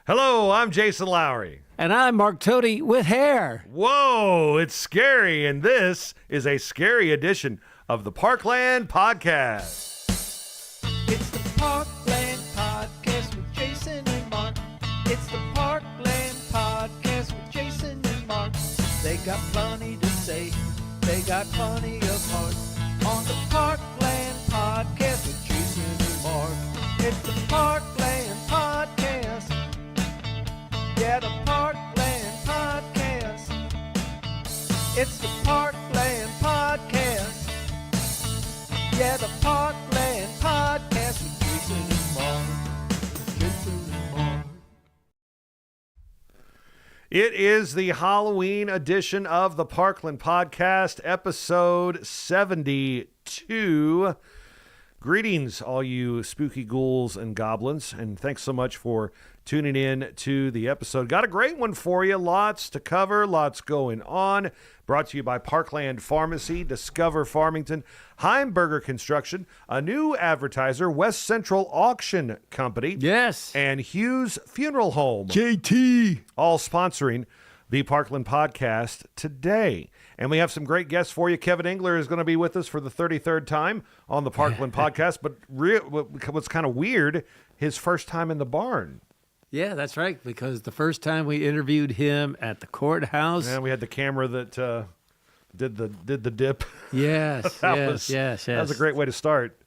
Hello, I'm Jason Lowry. And I'm Mark Toady with hair. Whoa, it's scary, and this is a scary edition of the Parkland Podcast. It's the Parkland Podcast with Jason and Mark. It's the Parkland Podcast with Jason and Mark. They got plenty to say. They got plenty of heart. On the Parkland Podcast with Jason and Mark. It's the Parkland Podcast. Yeah, the Parkland Podcast. It's the Parkland Podcast. Yeah, the Parkland Podcast with Jason and Mark. Jason and Mark. It is the Halloween edition of the Parkland Podcast, episode 72. Greetings, all you spooky ghouls and goblins, and thanks so much for tuning in to the episode. Got a great one for you. Lots to cover, lots going on. Brought to you by Parkland Pharmacy, Discover Farmington, Heimberger Construction, a new advertiser, West Central Auction Company. Yes. And Hughes Funeral Home. JT. All sponsoring the Parkland Podcast today. And we have some great guests for you. Kevin Engler is going to be with us for the 33rd time on the Parkland Podcast. But what's kind of weird, his first time in the barn. Yeah, that's right, because the first time we interviewed him at the courthouse. And we had the camera that did the dip. Yes, yes. That was a great way to start.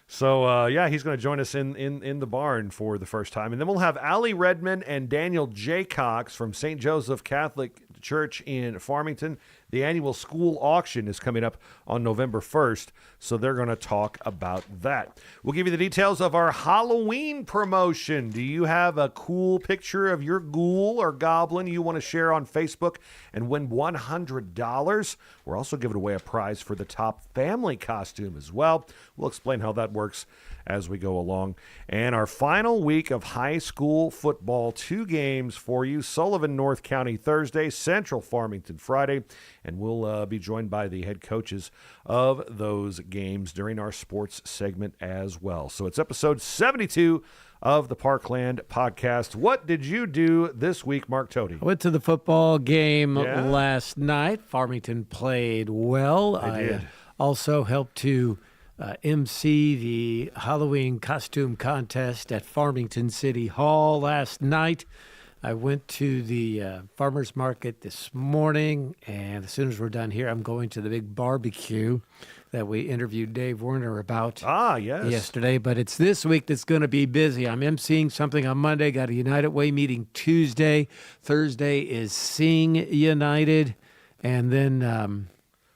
So, he's going to join us in the barn for the first time. And then we'll have Allie Redmond and Daniel J. Cox from St. Joseph Catholic Church in Farmington. The annual school auction is coming up on November 1st, so they're going to talk about that. We'll give you the details of our Halloween promotion. Do you have a cool picture of your ghoul or goblin you want to share on Facebook and win $100? We're also giving away a prize for the top family costume as well. We'll explain how that works as we go along. And our final week of high school football, 2 games for you. Sullivan, North County Thursday, Central Farmington Friday. And we'll be joined by the head coaches of those games during our sports segment as well. So it's episode 72 of the Parkland Podcast. What did you do this week, Mark Toady? I went to the football game last night. Farmington played well. They did. Also helped to MC the Halloween costume contest at Farmington City Hall last night. I went to the farmer's market this morning, and as soon as we're done here, I'm going to the big barbecue that we interviewed Dave Werner about yesterday. But it's this week that's going to be busy. I'm emceeing something on Monday, got a United Way meeting Tuesday. Thursday is Sing United, and then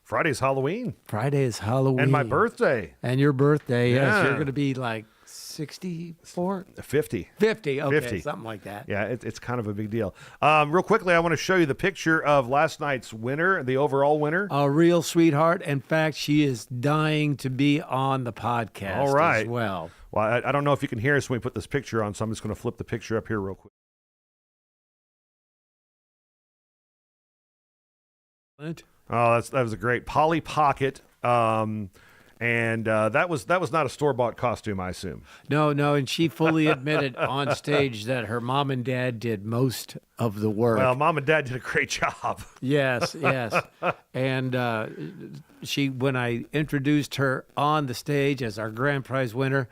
Friday's Halloween. Friday is Halloween. And my birthday. And your birthday, yes. Yeah. You're going to be like 64? 50. 50, okay, 50. Something like that. Yeah, it's kind of a big deal. Real quickly, I want to show you the picture of last night's winner, the overall winner. A real sweetheart. In fact, she is dying to be on the podcast All right. as well. Well, I don't know if you can hear us when we put this picture on, so I'm just going to flip the picture up here real quick. Oh, that was a great Polly Pocket. And that was not a store-bought costume, I assume. No, and she fully admitted on stage that her mom and dad did most of the work. Well, mom and dad did a great job. Yes. And when I introduced her on the stage as our grand prize winner,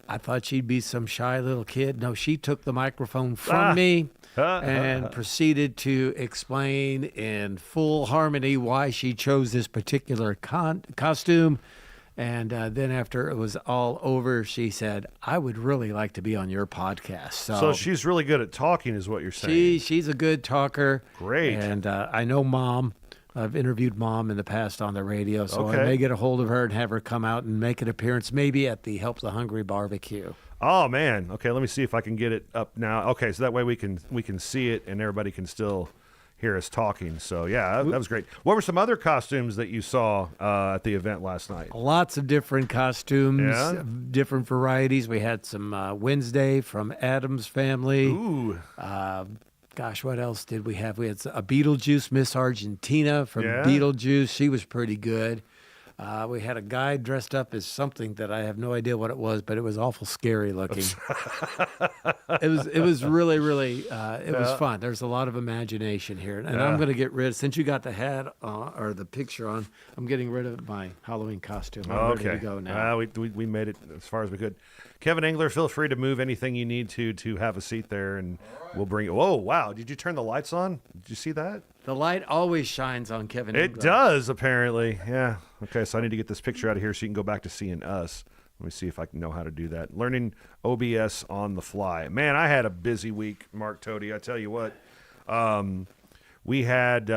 I thought she'd be some shy little kid. No, she took the microphone from me and proceeded to explain in full harmony why she chose this particular costume. And then after it was all over, she said, I would really like to be on your podcast. So she's really good at talking is what you're saying. She's a good talker. Great. And I know Mom. I've interviewed Mom in the past on the radio, so Okay. I may get a hold of her and have her come out and make an appearance, maybe at the Help the Hungry barbecue. Oh, man. Okay, let me see if I can get it up now. Okay, so that way we can see it and everybody can still hear us talking. So, yeah, that was great. What were some other costumes that you saw at the event last night? Lots of different costumes, Yeah? different varieties. We had some Wednesday from Adam's Family. Ooh. Gosh, what else did we have? We had a Beetlejuice, Miss Argentina from Yeah? Beetlejuice. She was pretty good. We had a guy dressed up as something that I have no idea what it was, but it was awful scary looking. It was really, really, it was fun. There's a lot of imagination here. And I'm going to get rid, since you got the hat or the picture on, I'm getting rid of my Halloween costume. I'm ready to go now. We made it as far as we could. Kevin Engler, feel free to move anything you need to have a seat there, and we'll bring it. Whoa, wow. Did you turn the lights on? Did you see that? The light always shines on Kevin Engler. It does, apparently. Yeah. Okay, so I need to get this picture out of here so you can go back to seeing us. Let me see if I can know how to do that. Learning OBS on the fly. Man, I had a busy week, Mark Toady. I tell you what. We had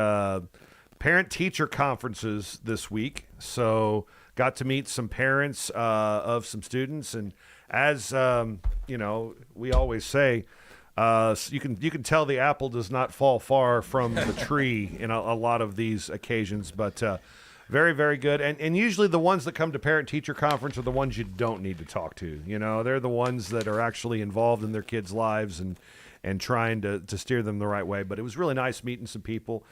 parent-teacher conferences this week, so got to meet some parents of some students. And as, we always say, you can tell the apple does not fall far from the tree in a lot of these occasions, but very, very good. And usually the ones that come to parent-teacher conference are the ones you don't need to talk to. They're the ones that are actually involved in their kids' lives and trying to steer them the right way. But it was really nice meeting some people.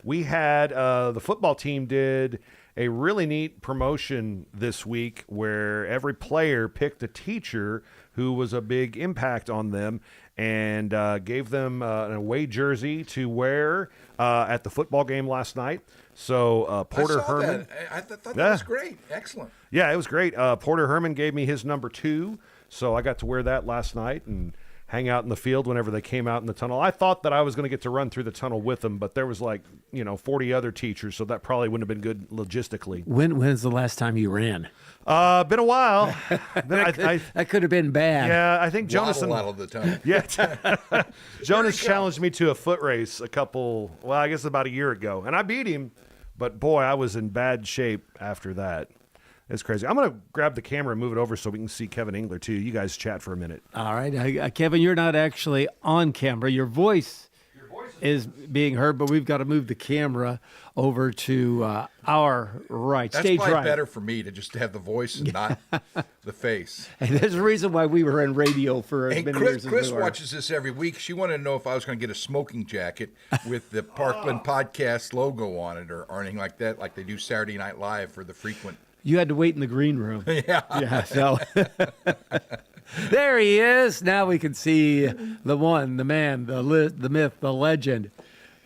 We had the football team did a really neat promotion this week where every player picked a teacher who was a big impact on them and gave them an away jersey to wear at the football game last night. So Porter Herman. I thought that was great. Excellent. Yeah, it was great. Porter Herman gave me his number 2, so I got to wear that last night and hang out in the field whenever they came out in the tunnel. I thought that I was going to get to run through the tunnel with them, but there was 40 other teachers, so that probably wouldn't have been good logistically. When's the last time you ran? Been a while. That could have been bad. Yeah, I think Jonas. A lot of the time. Yeah, Jonas challenged me to a foot race I guess about a year ago, and I beat him. But boy, I was in bad shape after that. It's crazy. I'm going to grab the camera and move it over so we can see Kevin Engler, too. You guys chat for a minute. All right. Kevin, you're not actually on camera. Your voice is being heard, but we've got to move the camera over to our right. That's stage probably right. better for me to just have the voice and not the face. And there's a reason why we were in radio for as many years as Chris we were. watches this every week. She wanted to know if I was going to get a smoking jacket with the Parkland podcast logo on it or anything like that, like they do Saturday Night Live for the frequent. You had to wait in the green room. Yeah. Yeah. So there he is. Now we can see the one, the man, the myth, the legend,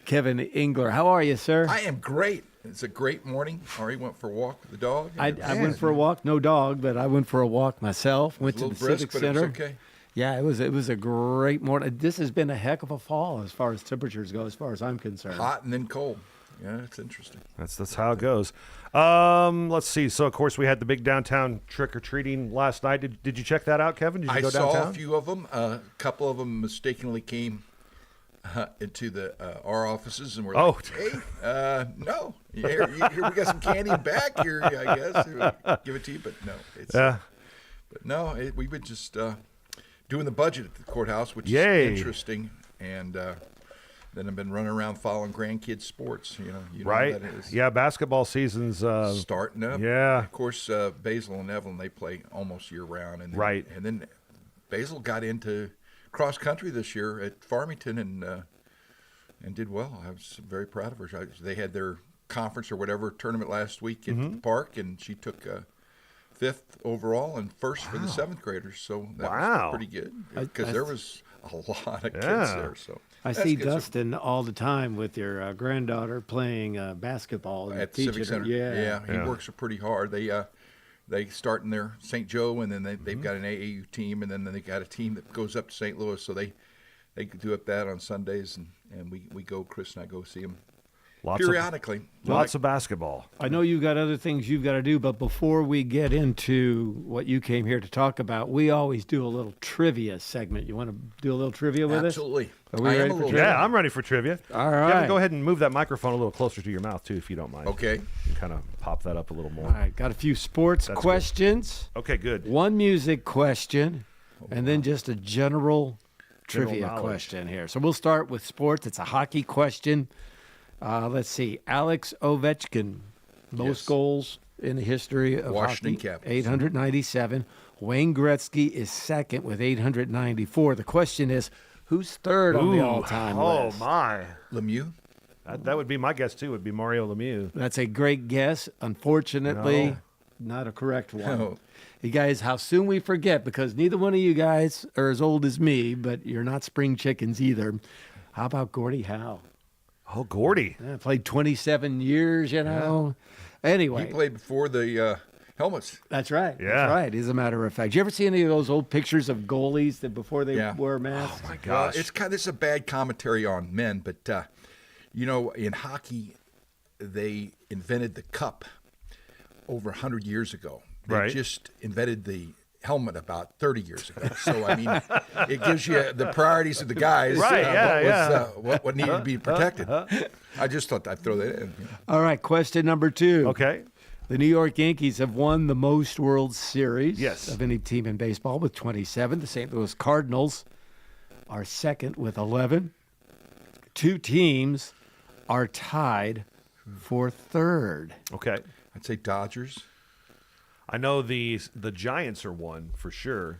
Kevin Engler. How are you, sir? I am great. It's a great morning. Ari went for a walk with the dog. I went for a walk. No dog, but I went for a walk myself. Went to the Civic Center. It was okay. Yeah, it was a great morning. This has been a heck of a fall as far as temperatures go, as far as I'm concerned. Hot and then cold. Yeah, it's interesting. That's how it goes. Let's see. So, of course, we had the big downtown trick-or-treating last night. Did you check that out, Kevin? Did you go downtown? I saw a few of them. A couple of them mistakenly came into our offices and were like, hey, no. Here we got some candy back here, I guess. Give it to you, but no. But no, we've been just doing the budget at the courthouse, which is interesting. And then I've been running around following grandkids' sports. You know right? How that is. Yeah, basketball season's starting up. Yeah. Of course, Basil and Evelyn, they play almost year-round. And then, right. And then Basil got into cross-country this year at Farmington and did well. I was very proud of her. They had their conference or whatever tournament last week at the park, and she took 5th overall and 1st for the 7th graders. So that was pretty good because there was a lot of kids there. So I see Dustin all the time with your granddaughter playing basketball at the Civic Center. Yeah, he works pretty hard. They start in their St. Joe, and then they've got an AAU team, and then they got a team that goes up to St. Louis. So they do up that on Sundays, and we go. Chris and I go see them periodically. Lots of basketball. I know you've got other things you've got to do, but before we get into what you came here to talk about, we always do a little trivia segment. You want to do a little trivia with us? Absolutely. Are we ready for trivia? Yeah, I'm ready for trivia. All right. Kevin, go ahead and move that microphone a little closer to your mouth, too, if you don't mind. Okay. You kind of pop that up a little more. All right, got a few sports questions. Good. Okay, good. One music question, and then just a general trivia knowledge. question here. So we'll start with sports. It's a hockey question. Let's see. Alex Ovechkin, most goals in the history of Washington hockey, Capitals. 897. Wayne Gretzky is second with 894. The question is, who's third on the all-time list? Oh, my. Lemieux? That would be my guess too. Would be Mario Lemieux. That's a great guess. Unfortunately, not a correct one. No. You guys, how soon we forget, because neither one of you guys are as old as me, but you're not spring chickens either. How about Gordie Howe? Oh, Gordy. Yeah, played 27 years, you know. Anyway. He played before the helmets. That's right. Yeah. That's right, as a matter of fact. You ever see any of those old pictures of goalies that before they Yeah. wore masks? Oh my Well, gosh. this is a bad commentary on men, but in hockey, they invented the cup over 100 years ago. They Right. just invented the helmet about 30 years ago. So I mean, it gives you the priorities of the guys. Right, What needed to be protected. I just thought I'd throw that in. All right, question number 2. Okay. The New York Yankees have won the most World Series Yes. of any team in baseball with 27. The St. Louis Cardinals are second with 11. 2 teams are tied for third. Okay. I'd say Dodgers. I know the Giants are one for sure.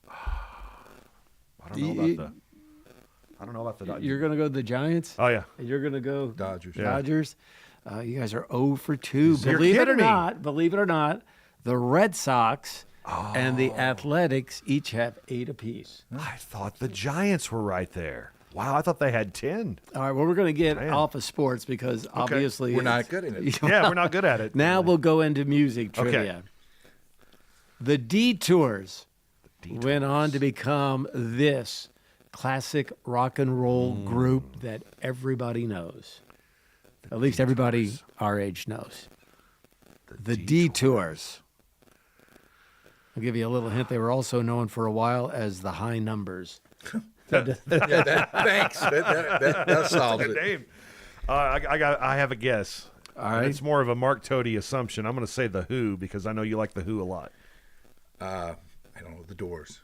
I don't know about the Dodgers. You're going to go the Giants? Oh yeah. And you're going to go Dodgers. Yeah. Dodgers? You guys are 0 for 2. You're Believe it or kidding me. not, the Red Sox and the Athletics each have 8 apiece. I thought the Giants were right there. Wow, I thought they had 10. All right, well, we're going to get Man. off of sports because obviously We're not it's- good at it. Yeah, we're not good at it. Now we'll go into music Okay. trivia. The Detours went on to become this classic rock and roll group that everybody knows. At least everybody our age knows. The Detours. I'll give you a little hint. They were also known for a while as the High Numbers. Thanks. That solves Good it. name. I have a guess. All right. It's more of a Mark Toady assumption. I'm going to say the Who because I know you like the Who a lot. I don't know, the Doors.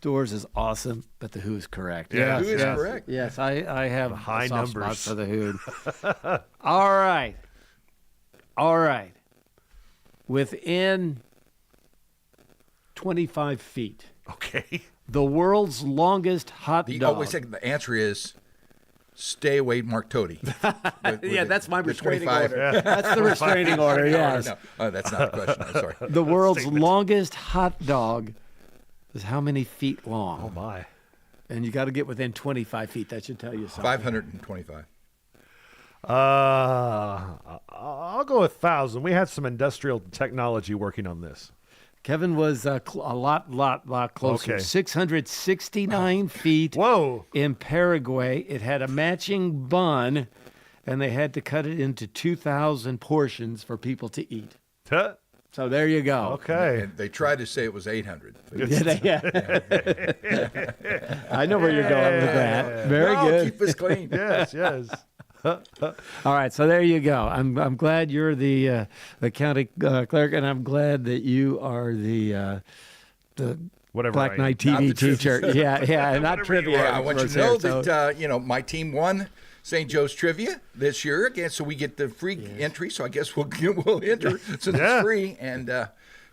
Doors is awesome, but the Who is correct. Yeah, Who is correct. Yes, I have high a soft spot numbers. for the Who. All right. Within 25 feet, Okay. the world's longest hot dog. Wait a second. The answer is stay away, Mark Toady. Yeah, that's my the restraining 25 order. That's the restraining order, yes. No, that's not the question. I'm sorry. The world's longest hot dog is how many feet long? Oh my. And you got to get within 25 feet. That should tell you something. 525. I'll go 1,000. We had some industrial technology working on this. Kevin was a lot closer. Okay. 669 feet Whoa. in Paraguay. It had a matching bun, and they had to cut it into 2,000 portions for people to eat. Huh? So there you go. Okay. And they tried to say it was 800. Yeah. I know where you're going with that. Very No, good. keep this clean. Yes, yes. All right, so there you go. I'm glad you're the county clerk, and I'm glad that you are the Whatever. Black I am. Knight Not TV the teacher. Yeah, not Whatever trivia. you are. I want you to know that my team won St. Joe's Trivia this year again, so we get the free entry. So I guess we'll enter since Yeah. it's free. And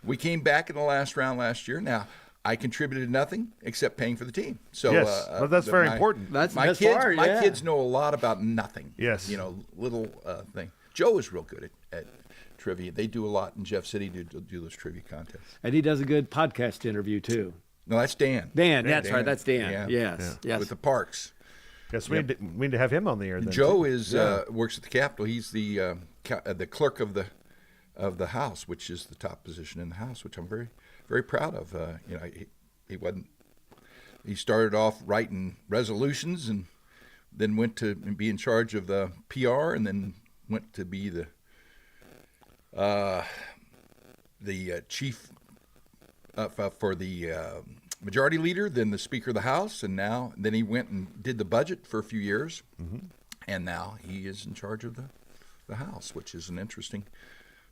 we came back in the last round last year. Now I contributed nothing except paying for the team. So Yes, well, that's very important. That's my that's kids. hard, My yeah. kids know a lot about nothing. Yes. Little thing. Joe is real good at trivia. They do a lot in Jeff City to do those trivia contests. And he does a good podcast interview too. No, that's Dan. Dan, that's right. That's Dan. Yeah. Yes, yes. With the Parks. Yes, we need to have him on the air then. Joe is works at the Capitol. He's the clerk of the House, which is the top position in the House, which I'm very very proud of. He wasn't. He started off writing resolutions and then went to be in charge of the PR, and then went to be the chief for the majority leader, then the Speaker of the House, and then he went and did the budget for a few years, and now he is in charge of the House, which is an interesting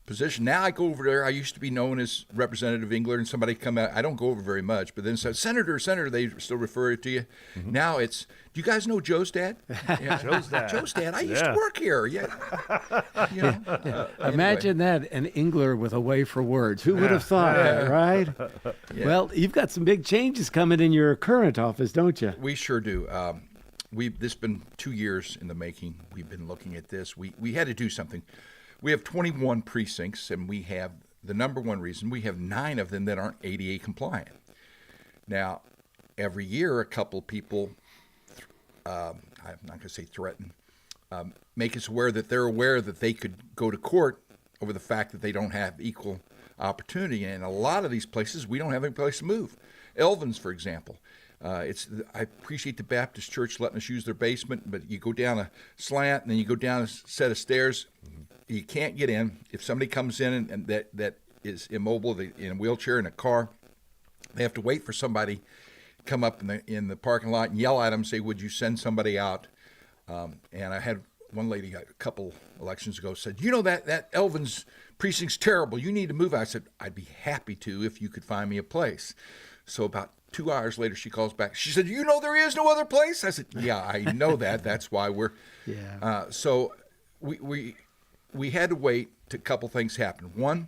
position. Now I go over there. I used to be known as Representative Engler, and somebody come out. I don't go over very much, but then said Senator. They still refer to you. Now it's. Do you guys know Joe's dad? Yeah. Joe's dad. Joe's dad. I used Yeah. to work here. Yeah. Imagine that, an Engler with a way for words. Who would have thought that, right? Yeah. Well, you've got some big changes coming in your current office, don't you? We sure do. this has been 2 years in the making. We've been looking at this. We had to do something. We have 21 precincts, and we have the number one reason we have 9 of them that aren't ADA compliant. Now, every year, a couple of people, I'm not going to say threaten, make us aware that they're aware that they could go to court over the fact that they don't have equal opportunity. And a lot of these places, we don't have any place to move. Elvin's, for example. I appreciate the Baptist church letting us use their basement, but you go down a slant and then you go down a set of stairs. You can't get in. If somebody comes in and that is immobile, in a wheelchair, in a car, they have to wait for somebody to come up in the parking lot and yell at them and say, would you send somebody out? And I had one lady a couple elections ago said, that Elvin's precinct's terrible. You need to move out. I said, I'd be happy to if you could find me a place. So about 2 hours later, she calls back. She said, there is no other place? I said, yeah, I know that. That's why we're... Yeah. So we had to wait till a couple things happened. One,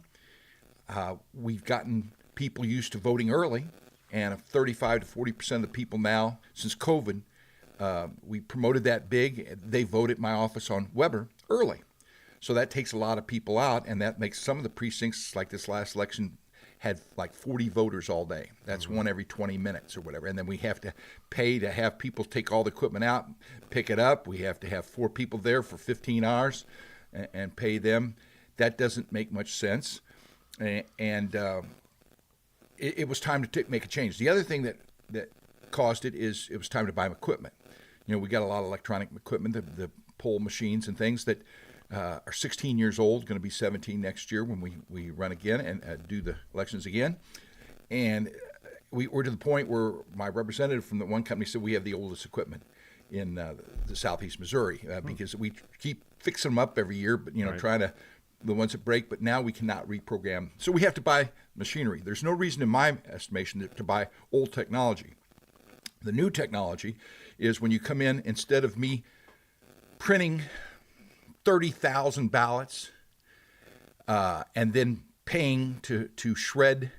we've gotten people used to voting early, and 35 to 40% of the people now, since COVID, we promoted that big. They vote at my office on Weber early. So that takes a lot of people out, and that makes some of the precincts, like this last election, had like 40 voters all day. That's one every 20 minutes or whatever. And then we have to pay to have people take all the equipment out, pick it up. We have to have 4 people there for 15 hours and pay them. That doesn't make much sense. And it was time to make a change. The other thing that caused it was time to buy equipment. We got a lot of electronic equipment, the poll machines and things that are 16 years old, going to be 17 next year when we run again and do the elections again. And we're to the point where my representative from the one company said we have the oldest equipment in the southeast Missouri because we keep fixing them up every year, but right. Trying to the ones that break. But now we cannot reprogram, so we have to buy machinery. There's no reason, in my estimation, to buy old technology. The new technology is when you come in, instead of me printing 30,000 ballots and then paying to shred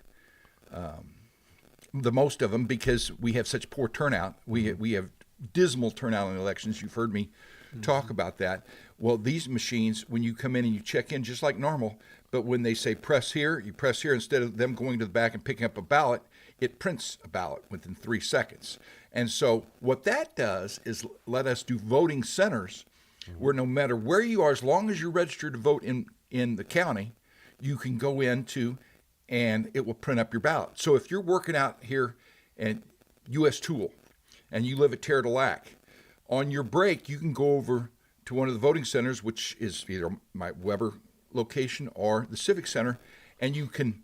the most of them because we have such poor turnout. We have dismal turnout in elections. You've heard me talk about that. Well, these machines, when you come in and you check in just like normal, but when they say press here, you press here, instead of them going to the back and picking up a ballot, it prints a ballot within 3 seconds. And so what that does is let us do voting centers where no matter where you are, as long as you're registered to vote in the county, you can go into and it will print up your ballot. So if you're working out here at U.S. Tool and you live at Terre de Lac, on your break, you can go over to one of the voting centers, which is either my Weber location or the Civic Center, and you can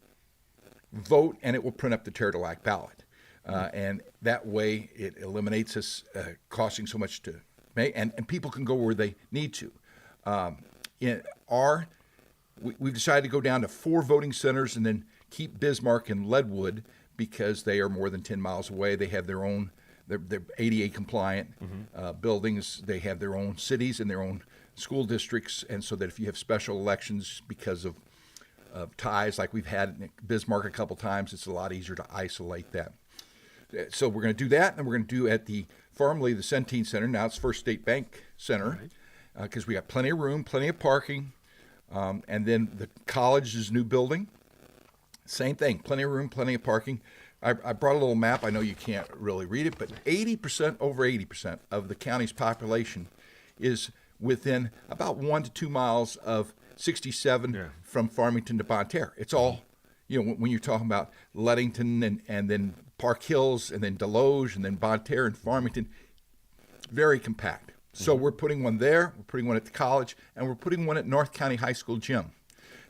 vote and it will print up the Terre de Lac ballot. And that way it eliminates us costing so much to make, and people can go where they need to. We've decided to go down to 4 voting centers and then keep Bismarck and Leadwood because they are more than 10 miles away. They have their own, they're ADA compliant buildings. They have their own cities and their own school districts. And so that if you have special elections because of ties like we've had in Bismarck a couple times, it's a lot easier to isolate that. So we're going to do that, and we're going to do at formerly the Centene Center. Now it's First State Bank Center because we got plenty of room, plenty of parking. And then the college's new building, same thing, plenty of room, plenty of parking. I brought a little map. I know you can't really read it, but 80%, over 80% of the county's population is within about 1 to 2 miles of 67 from Farmington to Bonne Terre. It's all, when you're talking about Ludington and then Park Hills and then Deloge and then Bonne Terre and Farmington, very compact. So we're putting one there, we're putting one at the college, and we're putting one at North County High School gym,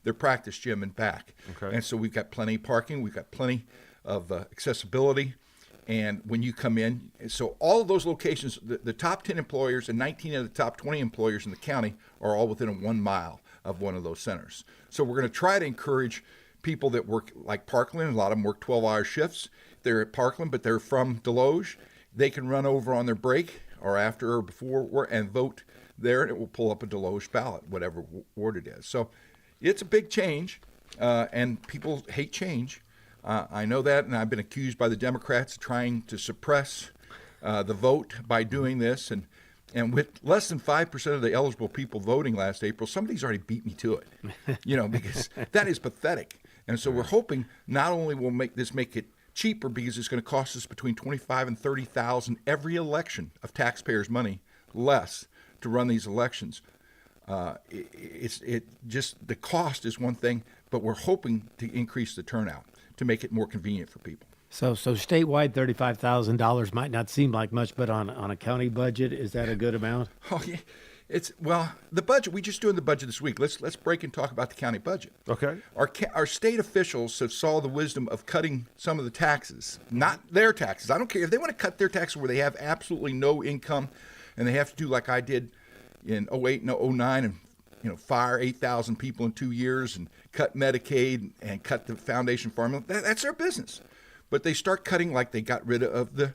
their practice gym and back. Okay. And so we've got plenty of parking, we've got plenty of accessibility. And when you come in, so all of those locations, the top 10 employers and 19 of the top 20 employers in the county are all within 1 mile of one of those centers. So we're going to try to encourage people that work like Parkland. A lot of them work 12-hour shifts. They're at Parkland, but they're from Deloge. They can run over on their break or after or before and vote there, and it will pull up a Deloge ballot, whatever ward it is. So it's a big change, and people hate change. I know that, and I've been accused by the Democrats of trying to suppress the vote by doing this. And with less than 5% of the eligible people voting last April, somebody's already beat me to it, because that is pathetic. And so we're hoping not only will make it cheaper, because it's going to cost us between $25,000 and $30,000 every election of taxpayers' money less to run these elections. Just the cost is one thing, but we're hoping to increase the turnout to make it more convenient for people. So statewide, $35,000 might not seem like much, but on a county budget, is that a good amount? Oh, yeah. The budget. We're just doing the budget this week. Let's break and talk about the county budget. Okay. Our state officials have saw the wisdom of cutting some of the taxes, not their taxes. I don't care if they want to cut their taxes where they have absolutely no income, and they have to do like I did in 08 and 09 and fire 8,000 people in 2 years and cut Medicaid and cut the foundation formula. That's their business. But they start cutting like they got rid of the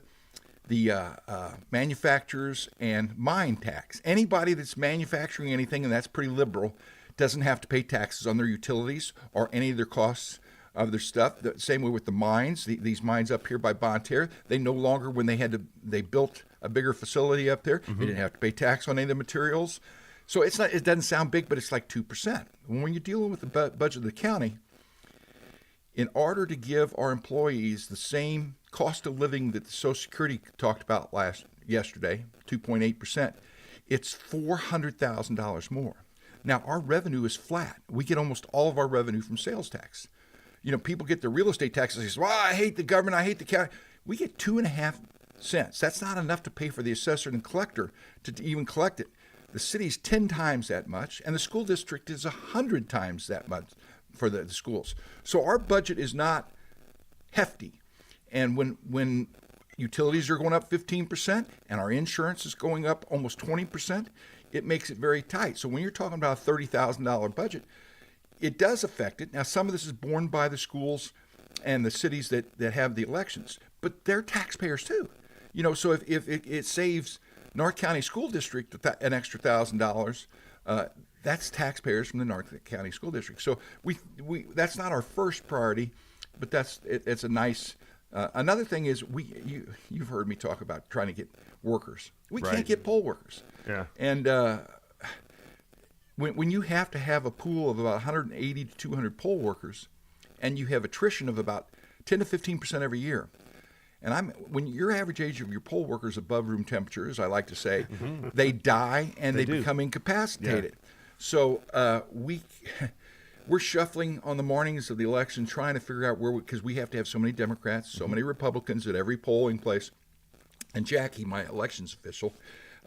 manufacturers and mine tax. Anybody that's manufacturing anything, and that's pretty liberal, doesn't have to pay taxes on their utilities or any of their costs of their stuff. The same way with the mines. These mines up here by Bonne Terre, they no longer, when they built a bigger facility up there, they didn't have to pay tax on any of the materials. So it doesn't sound big, but it's like 2%. When you're dealing with the budget of the county, in order to give our employees the same cost of living that the Social Security talked about yesterday, 2.8%, it's $400,000 more. Now, our revenue is flat. We get almost all of our revenue from sales tax. People get their real estate taxes. They say, well, I hate the government, I hate the county. We get 2.5 cents. That's not enough to pay for the assessor and collector to even collect it. The city's 10 times that much, and the school district is 100 times that much for the schools. So our budget is not hefty. And when utilities are going up 15% and our insurance is going up almost 20%, it makes it very tight. So when you're talking about a $30,000 budget, it does affect it. Now, some of this is borne by the schools and the cities that have the elections, but they're taxpayers too. So if it saves North County School District an extra $1,000, that's taxpayers from the North County School District. So we that's not our first priority, but it's a nice. Another thing is you've heard me talk about trying to get workers. We can't get poll workers. Yeah. And when you have to have a pool of about 180 to 200 poll workers, and you have attrition of about 10 to 15% every year. And when your average age of your poll workers above room temperature, as I like to say, they die and they become incapacitated. Yeah. So we're shuffling on the mornings of the election, trying to figure out because we have to have so many Democrats, so many Republicans at every polling place. And Jackie, my elections official,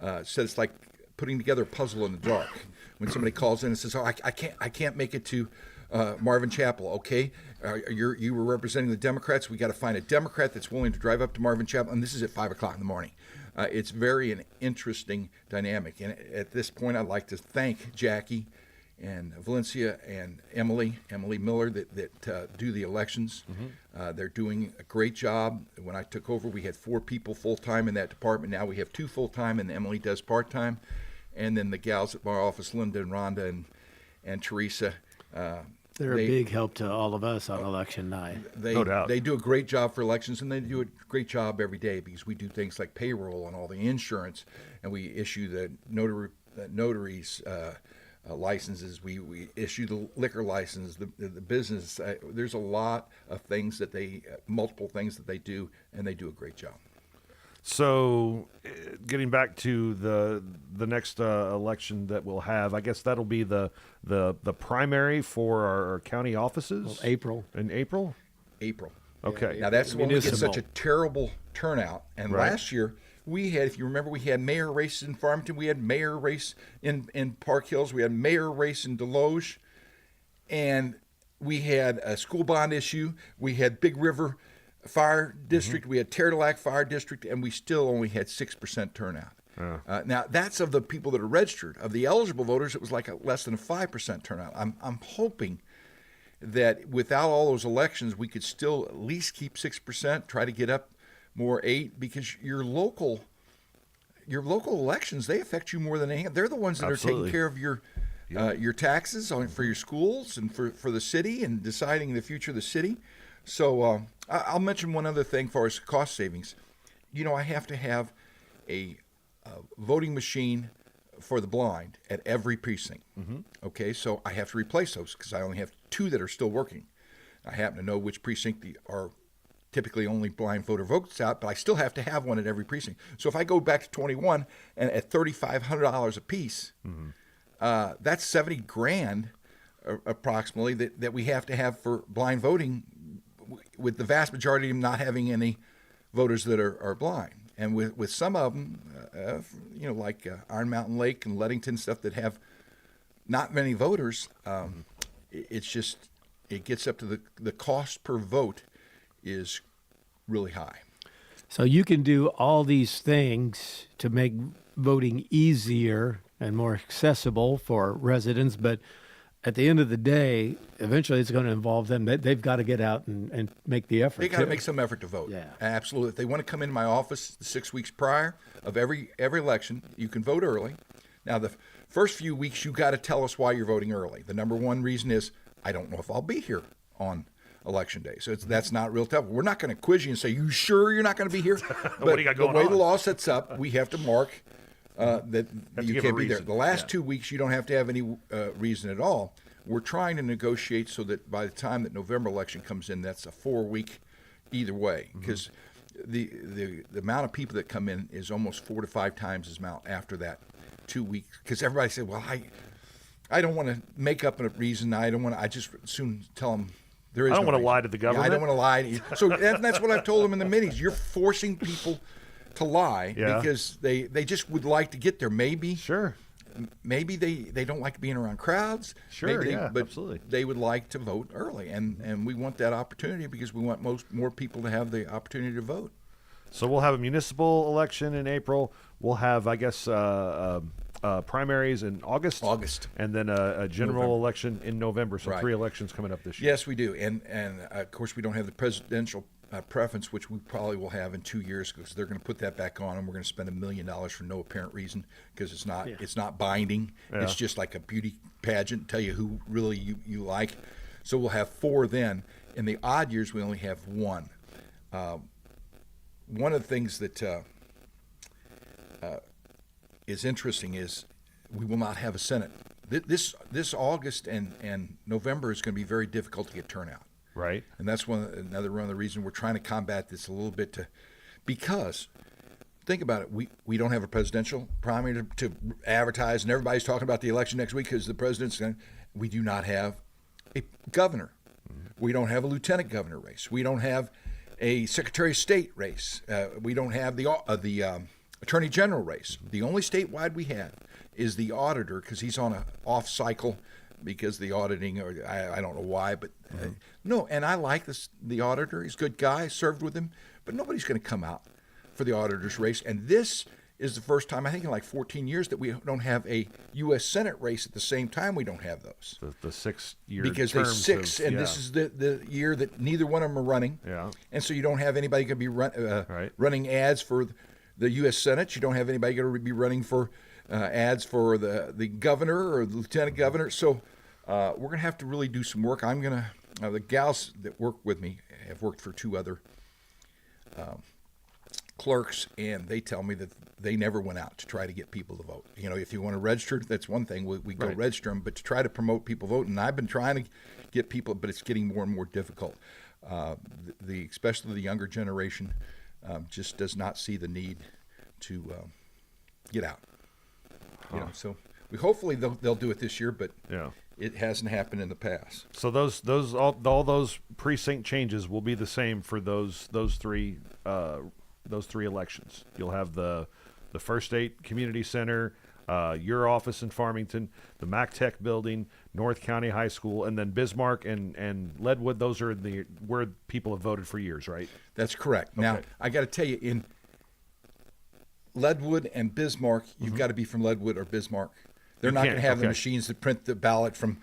said it's like putting together a puzzle in the dark. When somebody calls in and says, "Oh, I can't make it to Marvin Chapel," okay? You were representing the Democrats. We got to find a Democrat that's willing to drive up to Marvin Chapel, and this is at 5:00 in the morning. It's very an interesting dynamic. And at this point, I'd like to thank Jackie and Valencia and Emily Miller that do the elections. They're doing a great job. When I took over, we had 4 people full-time in that department. Now we have 2 full-time, and Emily does part-time. And then the gals at my office, Linda and Rhonda and Teresa. They're a big help to all of us on election night. No doubt. They do a great job for elections, and they do a great job every day because we do things like payroll and all the insurance, and we issue the notaries licenses. We issue the liquor license, the business. There's a lot of things multiple things that they do, and they do a great job. So, getting back to the next election that we'll have, I guess that'll be the primary for our county offices. Well, April. In April. April. Okay. Now that's when we get Municipal. such a terrible turnout. And Right. last year we had, if you remember, we had mayor races in Farmington, we had mayor race in Park Hills, we had mayor race in Deloge, and we had a school bond issue. We had Big River Fire District, we had Terrelac Fire District, and we still only had 6% turnout. Now, that's of the people that are registered. Of the eligible voters, it was like less than a 5% turnout. I'm hoping that without all those elections, we could still at least keep 6%, try to get up more 8%, because your local elections, they affect you more than anything. They're the ones that Absolutely. are taking care of your taxes for your schools and for the city and deciding the future of the city. So I'll mention one other thing for us, cost savings. I have to have a voting machine for the blind at every precinct. Okay, so I have to replace those because I only have 2 that are still working. I happen to know which precinct are typically only blind voter votes out, but I still have to have one at every precinct. So if I go back to 21 and at $3,500 a piece, that's $70,000 approximately that we have to have for blind voting, with the vast majority of them not having any voters that are blind. And with some of them, like Iron Mountain Lake and Leadington, stuff that have not many voters, it gets up to the cost per vote is really high. So you can do all these things to make voting easier and more accessible for residents, but at the end of the day, eventually it's going to involve them. They've got to get out and make the effort. They got to make some effort to vote. Yeah. Absolutely. If they want to come into my office 6 weeks prior of every election, you can vote early. Now, the first few weeks, you got to tell us why you're voting early. The number one reason is, I don't know if I'll be here on Election Day. So that's not real tough. We're not going to quiz you and say, you sure you're not going to be here? But What do you got going the way on? the law sets up, we have to mark that you give a can't be there. reason. The last Yeah. 2 weeks, you don't have to have any reason at all. We're trying to negotiate so that by the time that November election comes in, that's a 4-week either way, because the amount of people that come in is almost 4 to 5 times as amount after that 2 weeks. Because everybody said, well, I don't want to make up a reason. I just soon tell them there is I don't no want to reason. lie to the government. Yeah, I don't want to lie to you. So that's what I've told them in the meetings. You're forcing people to lie Yeah. because they just would like to get there. Maybe they don't like being around crowds. Sure, Maybe yeah, but absolutely. they would like to vote early, and we want that opportunity because we want more people to have the opportunity to vote. So we'll have a municipal election in April. We'll have, I guess, primaries in August. And then a general November. election in November. So Right. 3 elections coming up this year. Yes, we do, and of course we don't have the presidential preference, which we probably will have in 2 years because they're going to put that back on, and we're going to spend $1 million for no apparent reason because it's not binding. Yeah. It's just like a beauty pageant, tell you who really you like. So we'll have 4 then. In the odd years, we only have 1. One of the things that is interesting is we will not have a Senate. This August and November is going to be very difficult to get turnout. Right. And that's another one of the reasons we're trying to combat this a little bit because think about it, we don't have a presidential primary to advertise, and everybody's talking about the election next week because the president's going. We do not have a governor. We don't have a lieutenant governor race. We don't have a Secretary of State race. We don't have the Attorney General race. The only statewide we have is the auditor because he's on a off cycle because the auditing, or I don't know why, but no. And I like the auditor. He's a good guy. Served with him, but nobody's going to come out for the auditor's race. And this is the first time I think in like 14 years that we don't have a U.S. Senate race at the same time. We don't have those The 6-year because terms they 6, of, and yeah. this is the year that neither one of them are running. Yeah. And so you don't have anybody going to be Right. running ads for the U.S. Senate. You don't have anybody going to be running for ads for the governor or the lieutenant governor. So we're going to have to really do some work. I'm going to, the gals that work with me have worked for 2 other clerks, and they tell me that they never went out to try to get people to vote. You know, if you want to register, that's one thing. We go Right. register them, but to try to promote people voting, and I've been trying to get people, but it's getting more and more difficult. Especially the younger generation just does not see the need to get out. You know, so hopefully they'll do it this year, but Yeah. it hasn't happened in the past. So all those precinct changes will be the same for those 3 elections. You'll have the First State Community Center, your office in Farmington, the MacTech building, North County High School, and then Bismarck and Leadwood. Those are where people have voted for years, right? That's correct. Now, Okay. I got to tell you, in Leadwood and Bismarck, you've got to be from Leadwood or Bismarck. They're You not can't, going to have the okay. machines that print the ballot from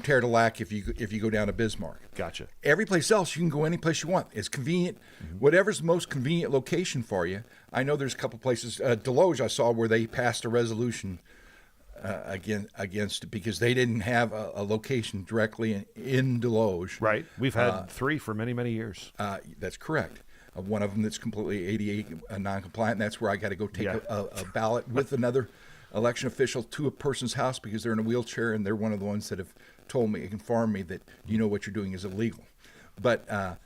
Terre de Lac if you go down to Bismarck. Gotcha. Every place else, you can go any place you want. It's convenient. Whatever's the most convenient location for you. I know there's a couple places. Deloge, I saw where they passed a resolution against it because they didn't have a location directly in Deloge. Right. We've had 3 for many, many years. That's correct. one of them that's completely ADA non-compliant. And that's where I got to go take a ballot with another election official to a person's house because they're in a wheelchair, and they're one of the ones that have told me, informed me that what you're doing is illegal. But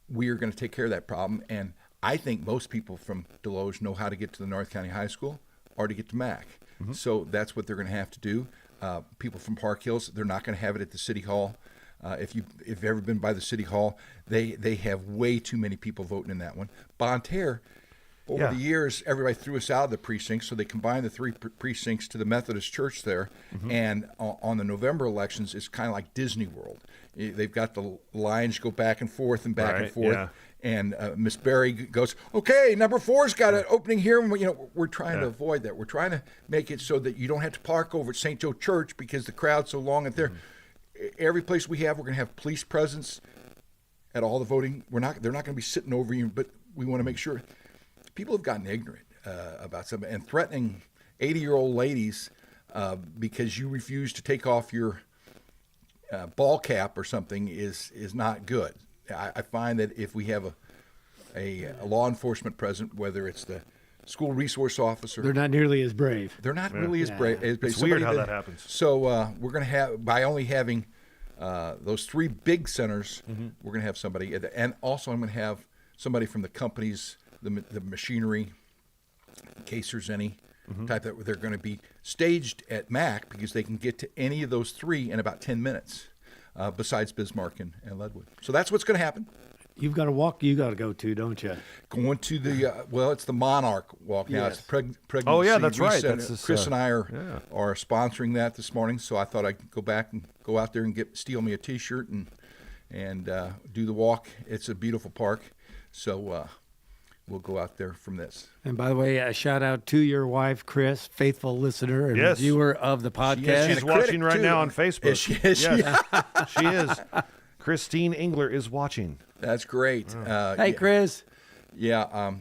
we are going to take care of that problem, and I think most people from Deloge know how to get to the North County High School or to get to Mac. So that's what they're going to have to do. People from Park Hills, they're not going to have it at the City Hall. If you've ever been by the City Hall, they have way too many people voting in that one. Bonne Terre, over the years, everybody threw us out of the precincts, so they combined the 3 precincts to the Methodist Church there. And on the November elections, it's kind of like Disney World. They've got the lines go back and forth and back and forth. Yeah. And Miss Berry goes, okay, number 4's got an opening here. And, we're trying to avoid that. We're trying to make it so that you don't have to park over at St. Joe Church because the crowd's so long. And there, every place we have, we're going to have police presence at all the voting. They're not going to be sitting over you, but we want to make sure. People have gotten ignorant about something and threatening 80-year-old ladies because you refuse to take off your ball cap or something is not good. I find that if we have a law enforcement present, whether it's the school resource officer, they're not nearly as brave. They're not really as brave. It's weird how that happens. So we're going to have, by only having those 3 big centers, we're going to have somebody, and also I'm going to have somebody from the companies, the machinery, in case there's any type that they're going to be staged at Mac because they can get to any of those 3 in about 10 minutes, besides Bismarck and Leadwood. So that's what's going to happen. You've got a walk you got to go to, don't you? Going to the, it's the Monarch Walk now. Yes. It's pregnancy. Oh, yeah, that's right. That's Chris and I are sponsoring that this morning, so I thought I'd go back and go out there and steal me a T-shirt and do the walk. It's a beautiful park, so we'll go out there from this. And by the way, a shout out to your wife, Chris, faithful listener and viewer of the podcast. She's watching right now on Facebook. Is she? She is. Christine Engler is watching. That's great. Hey, Chris. Yeah,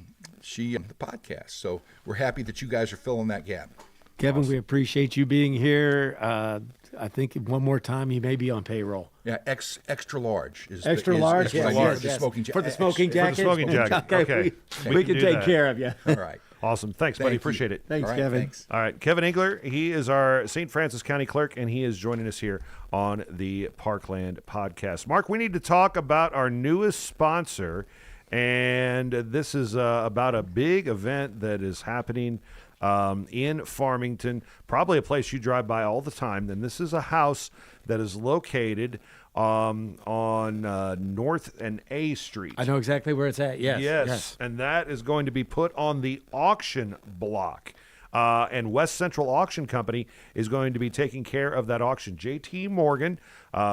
she the podcast. So we're happy that you guys are filling that gap. Kevin, we appreciate you being here. I think one more time you may be on payroll. Yeah, extra large is extra the, large. Is yes, what I yes, need. yes. Smoking for the smoking jacket. For the smoking jacket. Okay, we can take care of you. All right. Awesome. Thanks, buddy. Appreciate it. Thanks, All right, Kevin. Thanks. All right, Kevin Engler, he is our St. Francis County clerk, and he is joining us here on the Parkland podcast. Mark, we need to talk about our newest sponsor, and this is about a big event that is happening in Farmington, probably a place you drive by all the time. And this is a house that is located on North and A Street. I know exactly where it's at. Yes. And that is going to be put on the auction block. And West Central Auction Company is going to be taking care of that auction. JT Morgan,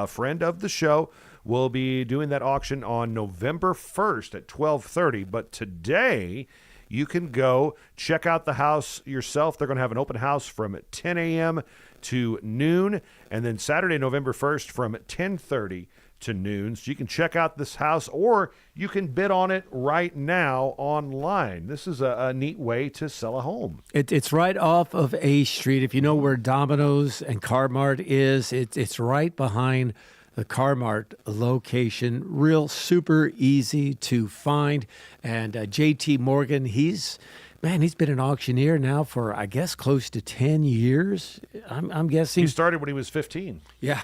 friend of the show, will be doing that auction on November 1st at 12:30. But today, you can go check out the house yourself. They're going to have an open house from 10 a.m. to noon, and then Saturday, November 1st from 10:30 to noon. So you can check out this house, or you can bid on it right now online. This is a neat way to sell a home. It's right off of A Street. If you know where Domino's and Car-Mart is, it's right behind the Car-Mart location. Real super easy to find. And JT Morgan, he's been an auctioneer now for, I guess, close to 10 years. I'm guessing. He started when he was 15. Yeah.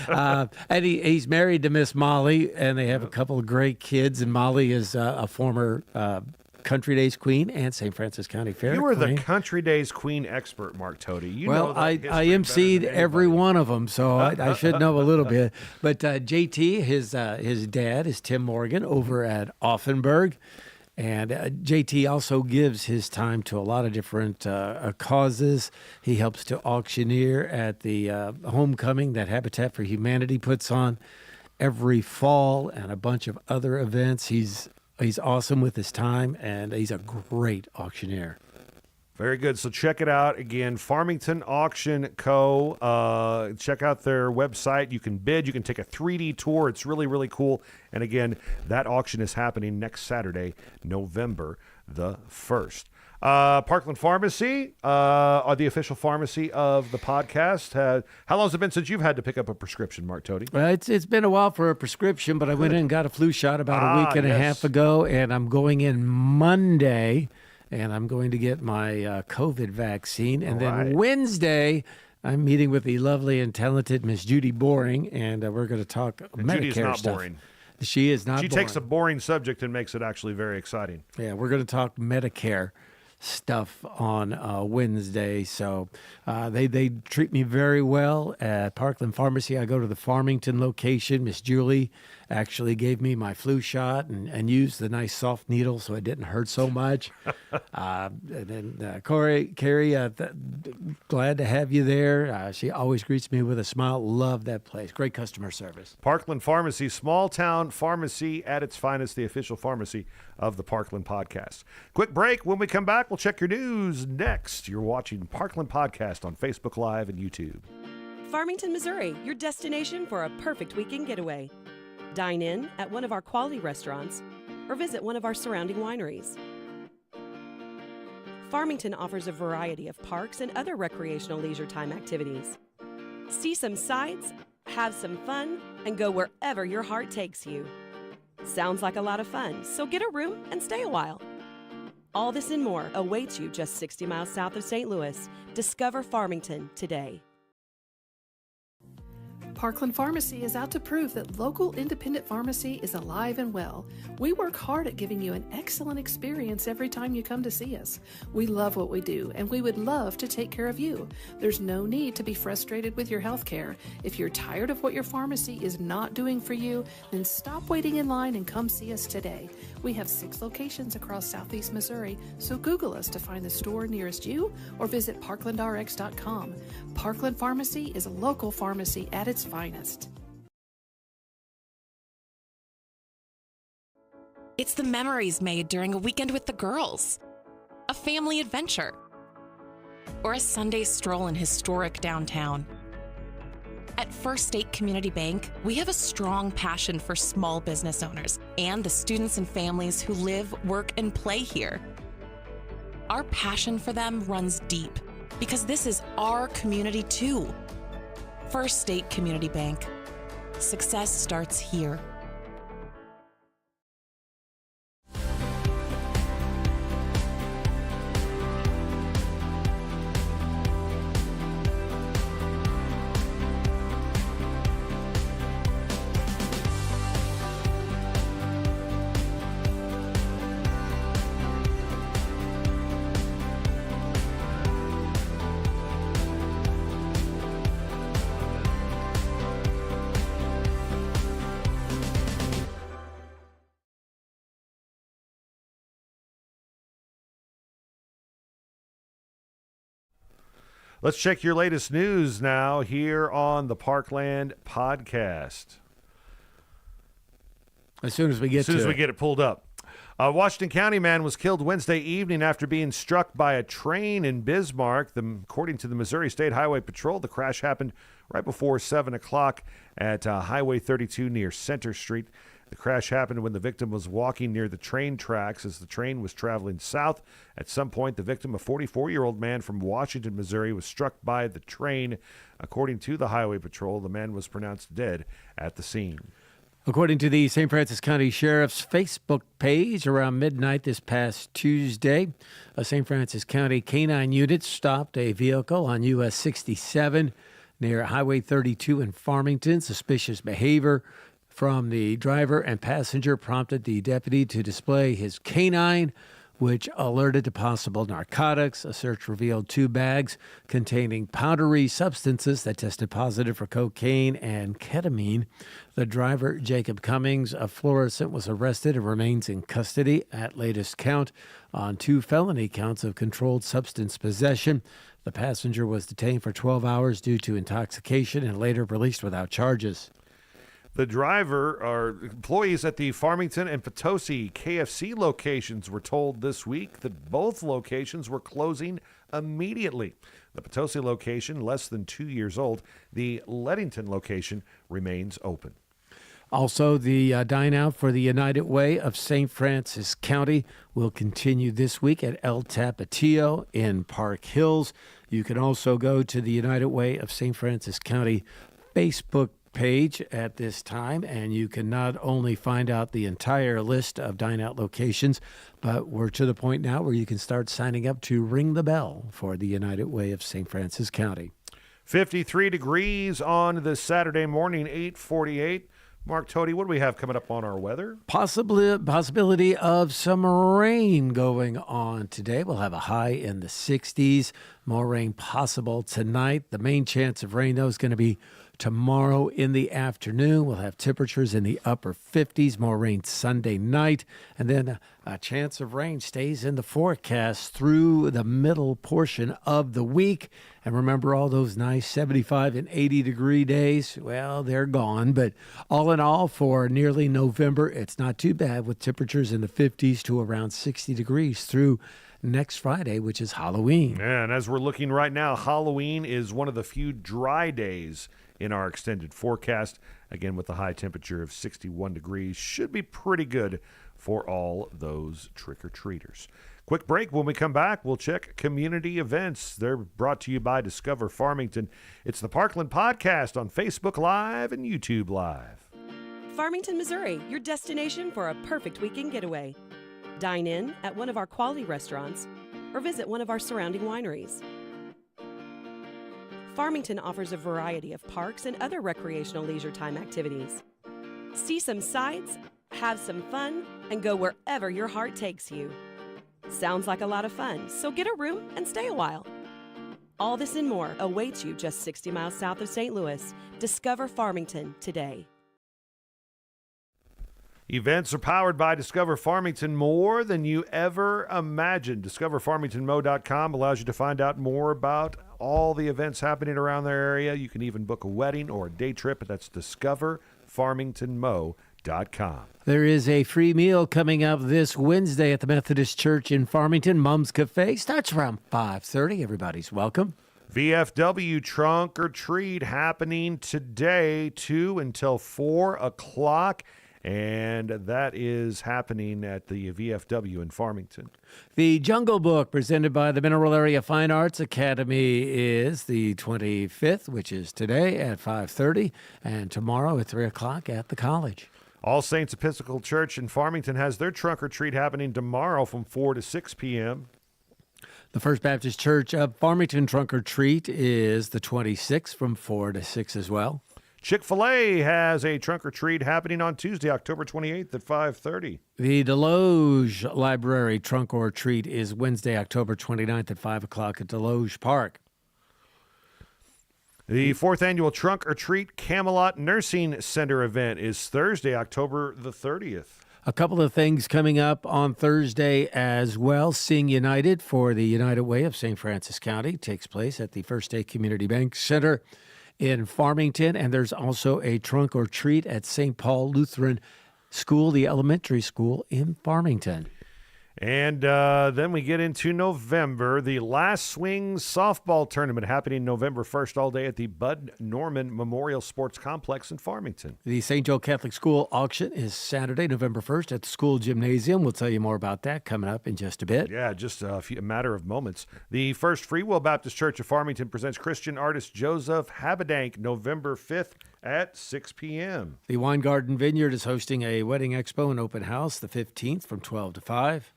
And he's married to Miss Molly, and they have a couple of great kids. And Molly is a former Country Days Queen and St. Francis County Fair You were Queen. the Country Days Queen expert, Mark Tody. You Well, know that I history emceed better than every anybody. one of them, so I should know a little bit. But JT, his dad is Tim Morgan over at Offenburg. And JT also gives his time to a lot of different causes. He helps to auctioneer at the homecoming that Habitat for Humanity puts on every fall, and a bunch of other events. He's awesome with his time, and he's a great auctioneer. Very good. So check it out. Again, Farmington Auction Co. Check out their website. You can bid. You can take a 3D tour. It's really, really cool. And again, that auction is happening next Saturday, November the 1st. Parkland Pharmacy are the official pharmacy of the podcast. How long has it been since you've had to pick up a prescription, Mark Tody? Well, it's been a while for a prescription, but I went in and got a flu shot about a week and a half ago, and I'm going in Monday, and I'm going to get my COVID vaccine. And then Wednesday, I'm meeting with the lovely and talented Miss Judy Boring, and we're going to talk Medicare Judy's not stuff. boring. She is not She boring. takes a boring subject and makes it actually very exciting. Yeah, we're going to talk Medicare stuff on Wednesday. So they treat me very well at Parkland Pharmacy. I go to the Farmington location. Miss Julie actually gave me my flu shot and used the nice soft needle so it didn't hurt so much. And then Carrie, glad to have you there. She always greets me with a smile. Love that place. Great customer service. Parkland Pharmacy, small town pharmacy at its finest, the official pharmacy of the Parkland Podcast. Quick break. When we come back, we'll check your news next. You're watching Parkland Podcast on Facebook Live and YouTube. Farmington, Missouri, your destination for a perfect weekend getaway. Dine in at one of our quality restaurants or visit one of our surrounding wineries. Farmington offers a variety of parks and other recreational leisure time activities. See some sights, have some fun, and go wherever your heart takes you. Sounds like a lot of fun, so get a room and stay a while. All this and more awaits you just 60 miles south of St. Louis. Discover Farmington today. Parkland Pharmacy is out to prove that local independent pharmacy is alive and well. We work hard at giving you an excellent experience every time you come to see us. We love what we do, and we would love to take care of you. There's no need to be frustrated with your health care. If you're tired of what your pharmacy is not doing for you, then stop waiting in line and come see us today. We have 6 locations across Southeast Missouri, so Google us to find the store nearest you or visit parklandrx.com. Parkland Pharmacy is a local pharmacy at its finest. It's the memories made during a weekend with the girls, a family adventure, or a Sunday stroll in historic downtown. At First State Community Bank, we have a strong passion for small business owners and the students and families who live, work, and play here. Our passion for them runs deep because this is our community too. First State Community Bank. Success starts here. Let's check your latest news now here on the Parkland Podcast. As soon as we get it pulled up. A Washington County man was killed Wednesday evening after being struck by a train in Bismarck. According to the Missouri State Highway Patrol, the crash happened right before 7 o'clock at Highway 32 near Center Street. The crash happened when the victim was walking near the train tracks as the train was traveling south. At some point, the victim, a 44-year-old man from Washington, Missouri, was struck by the train. According to the Highway Patrol, the man was pronounced dead at the scene. According to the St. Francis County Sheriff's Facebook page, around midnight this past Tuesday, a St. Francis County canine unit stopped a vehicle on US 67 near Highway 32 in Farmington. Suspicious behavior from the driver and passenger prompted the deputy to display his canine, which alerted to possible narcotics. A search revealed 2 bags containing powdery substances that tested positive for cocaine and ketamine. The driver, Jacob Cummings of Florissant, was arrested and remains in custody at latest count on 2 felony counts of controlled substance possession. The passenger was detained for 12 hours due to intoxication and later released without charges. The driver or employees at the Farmington and Potosi KFC locations were told this week that both locations were closing immediately. The Potosi location, less than 2 years old. The Leadington location remains open. Also, the Dine Out for the United Way of St. Francis County will continue this week at El Tapatio in Park Hills. You can also go to the United Way of St. Francis County Facebook page at this time, and you can not only find out the entire list of Dine Out locations, but we're to the point now where you can start signing up to ring the bell for the United Way of St. Francis County. 53 degrees on this Saturday morning, 8:48. Mark Tody, what do we have coming up on our weather? Possibility of some rain going on today. We'll have a high in the 60s. More rain possible tonight. The main chance of rain, though, is going to be tomorrow in the afternoon. We'll have temperatures in the upper 50s. More rain Sunday night. And then a chance of rain stays in the forecast through the middle portion of the week. And remember, all those nice 75 and 80-degree days, well, they're gone. But all in all, for nearly November, it's not too bad with temperatures in the 50s to around 60 degrees through next Friday, which is Halloween. And as we're looking right now, Halloween is one of the few dry days in our extended forecast. Again, with the high temperature of 61 degrees, should be pretty good for all those trick-or-treaters. Quick break. When we come back, we'll check community events. They're brought to you by Discover Farmington. It's the Parkland Podcast on Facebook Live and YouTube Live. Farmington, Missouri, your destination for a perfect weekend getaway. Dine in at one of our quality restaurants or visit one of our surrounding wineries. Farmington offers a variety of parks and other recreational leisure time activities. See some sights, have some fun, and go wherever your heart takes you. Sounds like a lot of fun, so get a room and stay a while. All this and more awaits you just 60 miles south of St. Louis. Discover Farmington today. Events are powered by Discover Farmington more than you ever imagined. DiscoverFarmingtonMo.com allows you to find out more about all the events happening around their area. You can even book a wedding or a day trip. That's DiscoverFarmingtonMo.com. There is a free meal coming up this Wednesday at the Methodist Church in Farmington. Mom's Cafe starts around 5:30. Everybody's welcome. VFW Trunk or Treat happening today, 2 until 4 o'clock. And that is happening at the VFW in Farmington. The Jungle Book, presented by the Mineral Area Fine Arts Academy, is the 25th, which is today at 5:30, and tomorrow at 3 o'clock at the college. All Saints Episcopal Church in Farmington has their trunk or treat happening tomorrow from 4 to 6 p.m. The First Baptist Church of Farmington trunk or treat is the 26th from 4 to 6 as well. Chick-fil-A has a trunk or treat happening on Tuesday, October 28th at 5:30. The Deloge Library trunk or treat is Wednesday, October 29th at 5 o'clock at Deloge Park. The 4th annual Trunk or Treat Camelot Nursing Center event is Thursday, October the 30th. A couple of things coming up on Thursday as well. Sing United for the United Way of St. Francis County takes place at the First State Community Bank Center in Farmington, and there's also a trunk or treat at St. Paul Lutheran School, the elementary school in Farmington. And then we get into November, the Last Swing softball tournament happening November 1st all day at the Bud Norman Memorial Sports Complex in Farmington. The St. Joe Catholic School auction is Saturday, November 1st at the school gymnasium. We'll tell you more about that coming up in just a bit. Yeah, just a matter of moments. The First Free Will Baptist Church of Farmington presents Christian artist Joseph Habedank November 5th at 6 p.m. The Wine Garden Vineyard is hosting a wedding expo and open house the 15th from 12 to 5.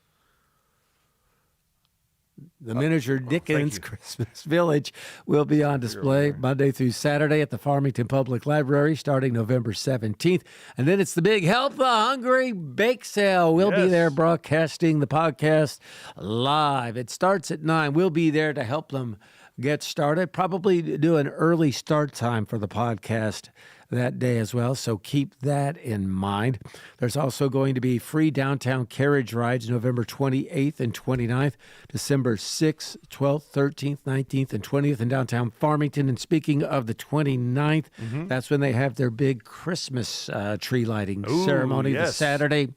The miniature Dickens Christmas Village will be on display Monday through Saturday at the Farmington Public Library starting November 17th. And then it's the big Help the Hungry Bake Sale. We'll be there broadcasting the podcast live. It starts at 9. We'll be there to help them get started. Probably do an early start time for the podcast that day as well, so keep that in mind. There's also going to be free downtown carriage rides November 28th and 29th, December 6th, 12th, 13th, 19th, and 20th in downtown Farmington. And speaking of the 29th, that's when they have their big Christmas tree lighting ceremony, the Saturday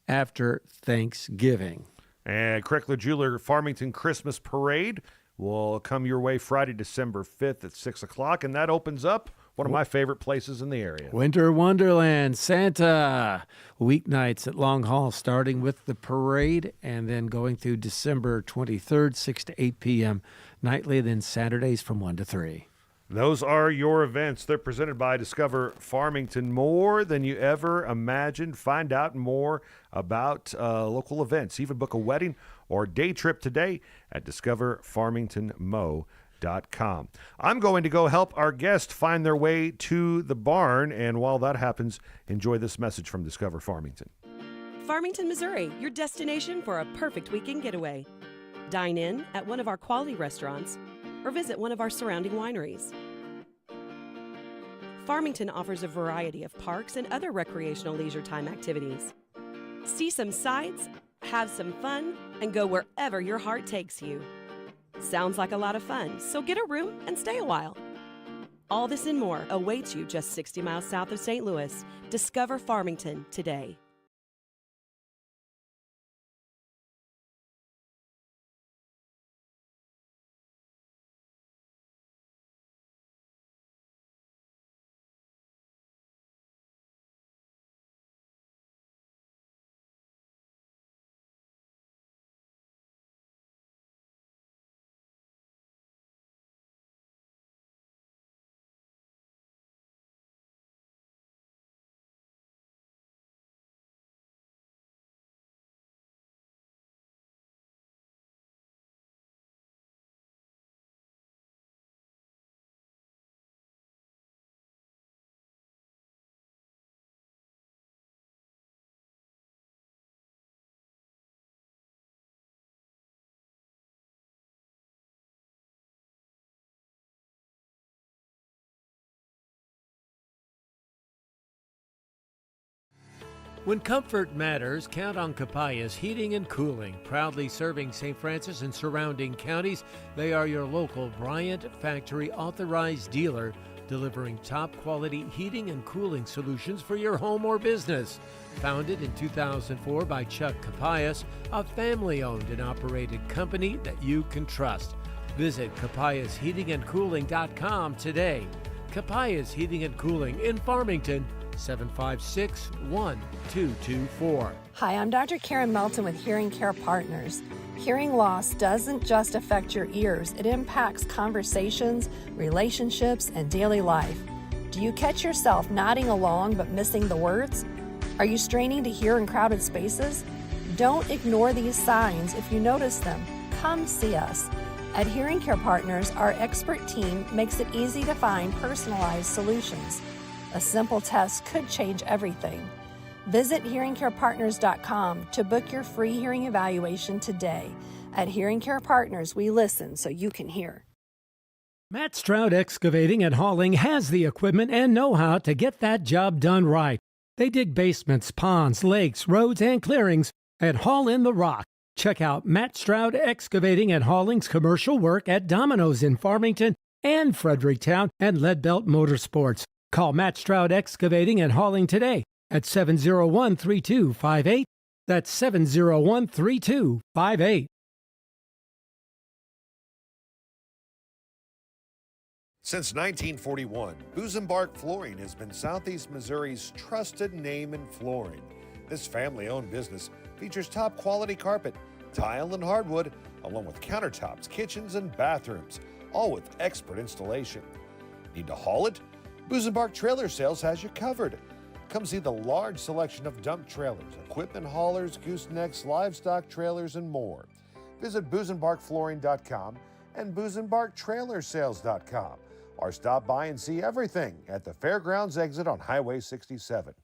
after Thanksgiving. And Kreckler Jeweler Farmington Christmas Parade will come your way Friday, December 5th at 6 o'clock, and that opens up One of my favorite places in the area. Winter Wonderland, Santa. Weeknights at Long Hall, starting with the parade and then going through December 23rd, 6 to 8 p.m. nightly, then Saturdays from 1 to 3. Those are your events. They're presented by Discover Farmington. More than you ever imagined. Find out more about local events. Even book a wedding or day trip today at discoverfarmingtonmo.com. I'm going to go help our guests find their way to the barn, and while that happens, enjoy this message from Discover Farmington. Farmington, Missouri, your destination for a perfect weekend getaway. Dine in at one of our quality restaurants or visit one of our surrounding wineries. Farmington offers a variety of parks and other recreational leisure time activities. See some sights, have some fun, and go wherever your heart takes you. Sounds like a lot of fun, so get a room and stay a while. All this and more awaits you just 60 miles south of St. Louis. Discover Farmington today. When comfort matters, count on Capayas Heating and Cooling. Proudly serving St. Francis and surrounding counties, they are your local Bryant Factory authorized dealer, delivering top quality heating and cooling solutions for your home or business. Founded in 2004 by Chuck Capayas, a family-owned and operated company that you can trust. Visit capayasheatingandcooling.com today. Capayas Heating and Cooling in Farmington, 756-1224. Hi, I'm Dr. Karen Melton with Hearing Care Partners. Hearing loss doesn't just affect your ears, it impacts conversations, relationships, and daily life. Do you catch yourself nodding along but missing the words? Are you straining to hear in crowded spaces? Don't ignore these signs. If you notice them, come see us. At Hearing Care Partners, our expert team makes it easy to find personalized solutions. A simple test could change everything. Visit hearingcarepartners.com to book your free hearing evaluation today. At Hearing Care Partners, we listen so you can hear. Matt Stroud Excavating and Hauling has the equipment and know-how to get that job done right. They dig basements, ponds, lakes, roads, and clearings and haul in the rock. Check out Matt Stroud Excavating and Hauling's commercial work at Domino's in Farmington and Fredericktown and Leadbelt Motorsports. Call Matt Stroud Excavating and Hauling today at 701-3258. That's 701-3258. Since 1941, Busenbark Flooring has been Southeast Missouri's trusted name in flooring. This family-owned business features top quality carpet, tile, and hardwood, along with countertops, kitchens, and bathrooms, all with expert installation. Need to haul it? Busenbark Trailer Sales has you covered. Come see the large selection of dump trailers, equipment haulers, goosenecks, livestock trailers, and more. Visit busenbarkflooring.com and busenbarktrailersales.com, or stop by and see everything at the Fairgrounds exit on Highway 67.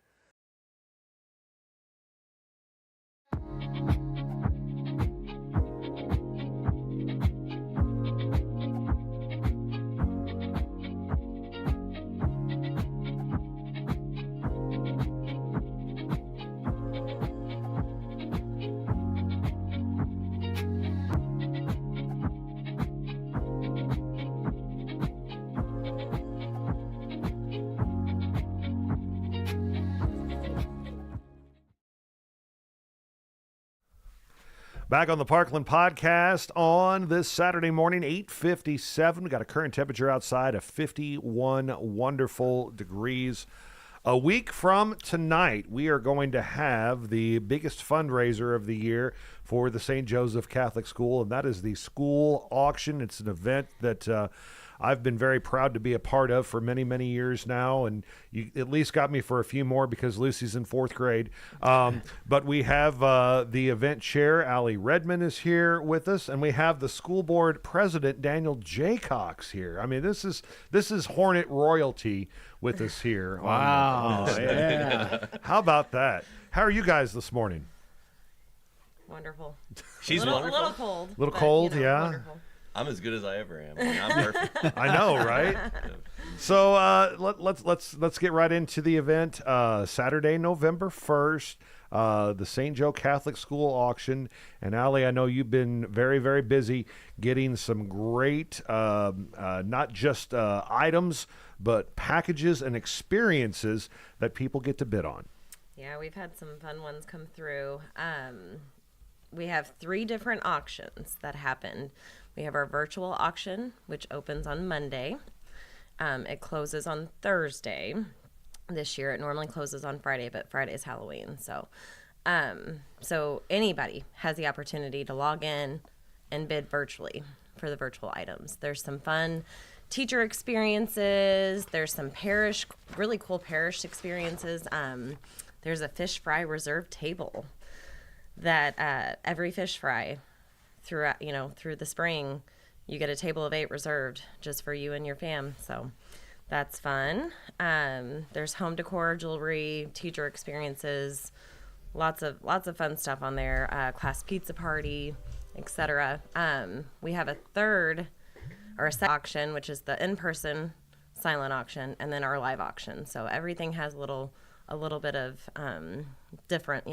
Back on the Parkland podcast on this Saturday morning, 8:57. We got a current temperature outside of 51 wonderful degrees. A week from tonight, we are going to have the biggest fundraiser of the year for the St. Joseph Catholic School, and that is the school auction. It's an event that I've been very proud to be a part of for many, many years now, and you at least got me for a few more because Lucy's in 4th grade. But we have the event chair, Allie Redmond, is here with us, and we have the school board president, Daniel Jaycox, here. I mean, this is Hornet royalty with us here. Wow. Yeah. How about that? How are you guys this morning? Wonderful. She's A wonderful. little cold. A little but, cold, you know, yeah. Wonderful. I'm as good as I ever am. I mean, I'm perfect. I know, right? So let's get right into the event. Saturday, November 1st, the St. Joe Catholic School auction. And Allie, I know you've been very, very busy getting some great, not just items, but packages and experiences that people get to bid on. Yeah, we've had some fun ones come through. We have 3 different auctions that happened. We have our virtual auction, which opens on Monday. It closes on Thursday. This year, it normally closes on Friday, but Friday is Halloween. So anybody has the opportunity to log in and bid virtually for the virtual items. There's some fun teacher experiences. There's some really cool parish experiences. There's a fish fry reserved table that every fish fry through the spring, you get a table of 8 reserved just for you and your fam. So that's fun. There's home decor, jewelry, teacher experiences, lots of fun stuff on there. Class pizza party, etc. We have a third or a second auction, which is the in-person silent auction, and then our live auction. So everything has a little bit of different,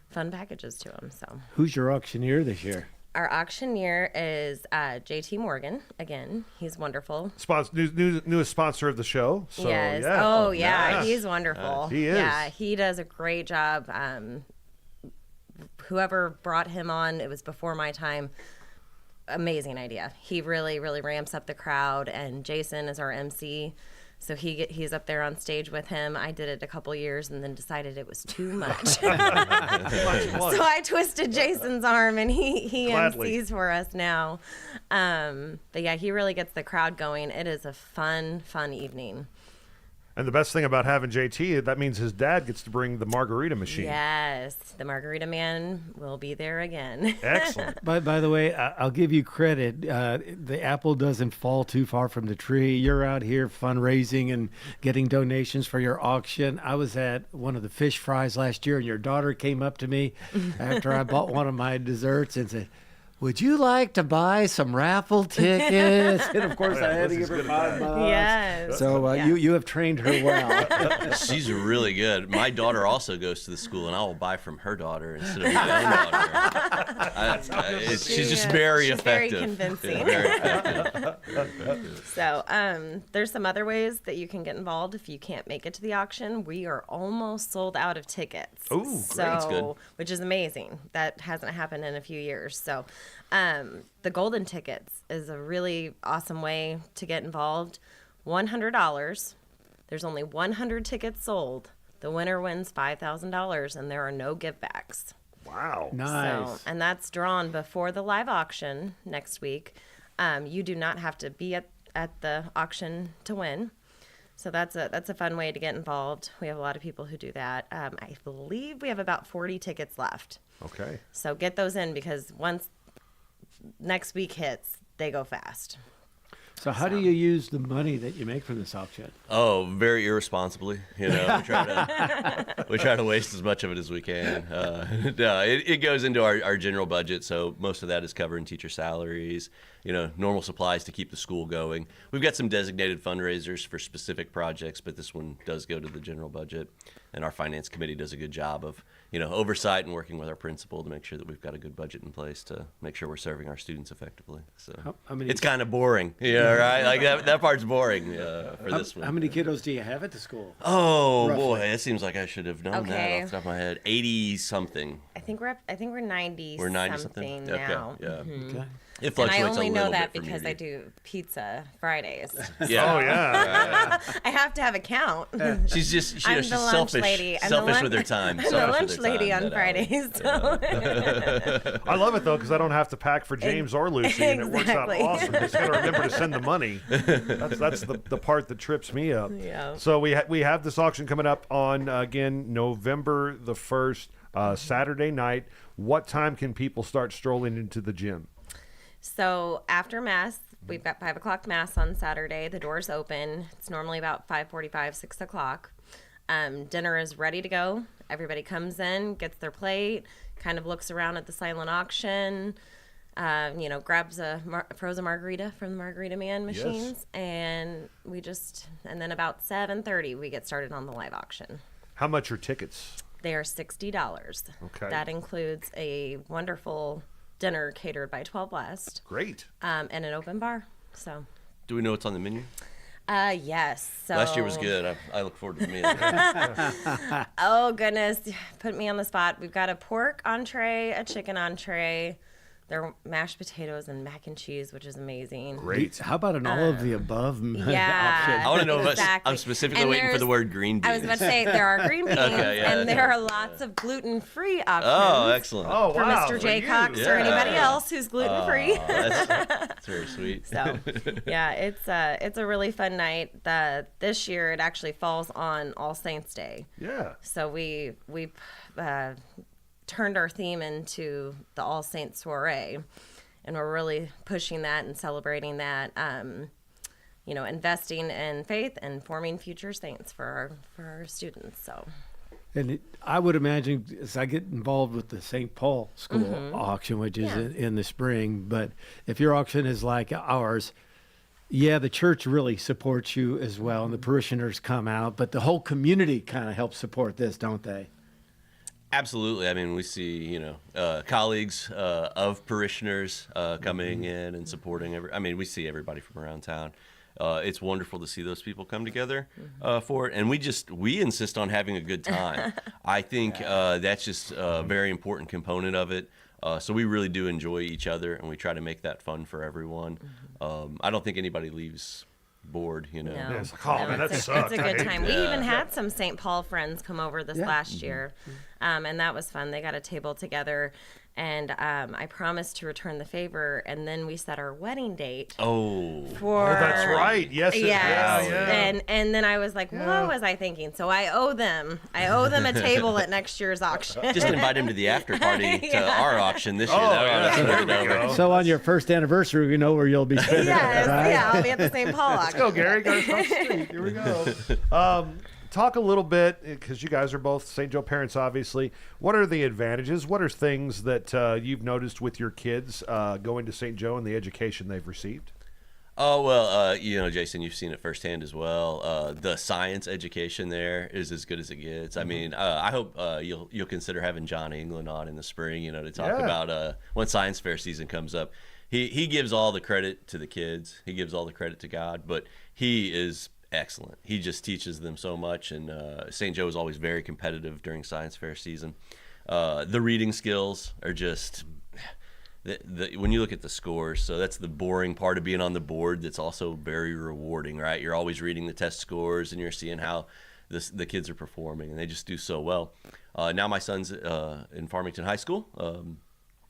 fun packages to them. So Who's your auctioneer this year? our auctioneer is JT Morgan. Again, he's wonderful. Newest sponsor of the show. So, yes. Yeah. Oh, yeah. Yes. He's wonderful. He is. Yeah, he does a great job. Whoever brought him on, it was before my time. Amazing idea. He really, really ramps up the crowd. And Jason is our MC. So he's up there on stage with him. I did it a couple years and then decided it was too much. So I twisted Jason's arm and he MCs for us now. But yeah, he really gets the crowd going. It is a fun evening. And the best thing about having JT, that means his dad gets to bring the margarita machine. Yes, the margarita man will be there again. Excellent. By the way, I'll give you credit. The apple doesn't fall too far from the tree. You're out here fundraising and getting donations for your auction. I was at one of the fish fries last year, and your daughter came up to me after I bought one of my desserts and said, "Would you like to buy some raffle tickets?" And of course, I had to give her $5. Yes. So you have trained her well. She's really good. My daughter also goes to the school, and I will buy from her daughter instead of my own daughter. She's just very effective. Very convincing. Very effective. So there's some other ways that you can get involved if you can't make it to the auction. We are almost sold out of tickets. Oh, great. That's good. Which is amazing. That hasn't happened in a few years. So the golden tickets is a really awesome way to get involved. $100. There's only 100 tickets sold. The winner wins $5,000, and there are no givebacks. Wow. Nice. So, and that's drawn before the live auction next week. You do not have to be at the auction to win. So that's a fun way to get involved. We have a lot of people who do that. I believe we have about 40 tickets left. Okay. So get those in because once next week hits, they go fast. So how do you use the money that you make from this auction? Oh, very irresponsibly. We try to waste as much of it as we can. No, it goes into our general budget, so most of that is covering teacher salaries, normal supplies to keep the school going. We've got some designated fundraisers for specific projects, but this one does go to the general budget. And our finance committee does a good job of, oversight and working with our principal to make sure that we've got a good budget in place to make sure we're serving our students effectively. So How many- it's kind of boring, right? All right, like that part's boring for this one. How many kiddos do you have at the school? Oh Roughly. boy, it seems like I should have known that off the top of my head. 80 something. I think we're 90. We're 90 something something now. Okay, yeah. Okay. It And fluctuates I only a know little that bit from because year I to year. do pizza Fridays. Yeah. Oh yeah. I have to have a she's She's I'm the she's lunch selfish, lady. I'm selfish the with her time. I'm the selfish lunch with her lady time, on that Allie. Fridays. So. I love it though because I don't have to pack for James or Lucy, and it works out Exactly. awesome. Just got to remember to send the money. That's the part that trips me up. Yeah. So we have this auction coming up on again November the 1st, Saturday night. What time can people start strolling into the gym? So after Mass, we've got 5 o'clock Mass on Saturday. The doors open. It's normally about 5:45, 6 o'clock. Dinner is ready to go. Everybody comes in, gets their plate, kind of looks around at the silent auction, grabs a frozen margarita from the Margarita Man machines, and then about 7:30 we get started on the live auction. How much are tickets? They are $60. Okay. That includes a wonderful dinner catered by 12 West. Great. And an open bar. So. Do we know what's on the menu? Yes. So. Last year was good. I look forward to the meal. Oh goodness, put me on the spot. We've got a pork entree, a chicken entree. There are mashed potatoes and mac and cheese, which is amazing. Great. How about an all of the above Yeah. I want to know Exactly. I'm specifically And waiting for the there's- word green beans. I was about to say there are green beans, Okay, yeah, and that's there right. are lots of gluten-free options. Oh, excellent. Oh For wow. Mr. for J. you. Cox or Yeah. anybody else who's gluten-free. Oh, that's very sweet. So, yeah, it's a really fun night. This year it actually falls on All Saints Day. Yeah. So we turned our theme into the All Saints Soiree, and we're really pushing that and celebrating that. Investing in faith and forming future saints for our students. So. And I would imagine, as I get involved with the St. Paul School auction, which is in the spring, but if your auction is like ours, the church really supports you as well, and the parishioners come out, but the whole community kind of helps support this, don't they? Absolutely. I mean, we see, colleagues of parishioners coming in and supporting. We see everybody from around town. It's wonderful to see those people come together for it. And we insist on having a good time. I think that's just a very important component of it. So we really do enjoy each other, and we try to make that fun for everyone. I don't think anybody leaves bored, No. Yeah, it's like, oh man, that sucks. It's a good time. We even had some St. Paul friends come over this last year, and that was fun. They got a table together, and I promised to return the favor, and then we set our wedding date. Oh, That's right. Yes. Yes. Yeah. And then I was like, what was I thinking? So I owe them a table at next year's auction. just invite him to the after party to our auction this year. Oh, That yeah. ought to There sort we it over. go. So on your first anniversary, we know where you'll be spending Yes, it, right? yeah, I'll be at the St. Paul auction. Go, Gary. Go across the street. Here we go. Talk a little bit, because you guys are both St. Joe parents, obviously. What are the advantages? What are things that you've noticed with your kids going to St. Joe and the education they've received? Oh, well, Jason, you've seen it firsthand as well. The science education there is as good as it gets. I mean, I hope you'll consider having John England on in the spring, to talk about when science fair season comes up. He gives all the credit to the kids. He gives all the credit to God, but he is excellent. He just teaches them so much, and St. Joe is always very competitive during science fair season. The reading skills are just... when you look at the scores, so that's the boring part of being on the board that's also very rewarding, right? You're always reading the test scores, and you're seeing how the kids are performing, and they just do so well. Now my son's in Farmington High School,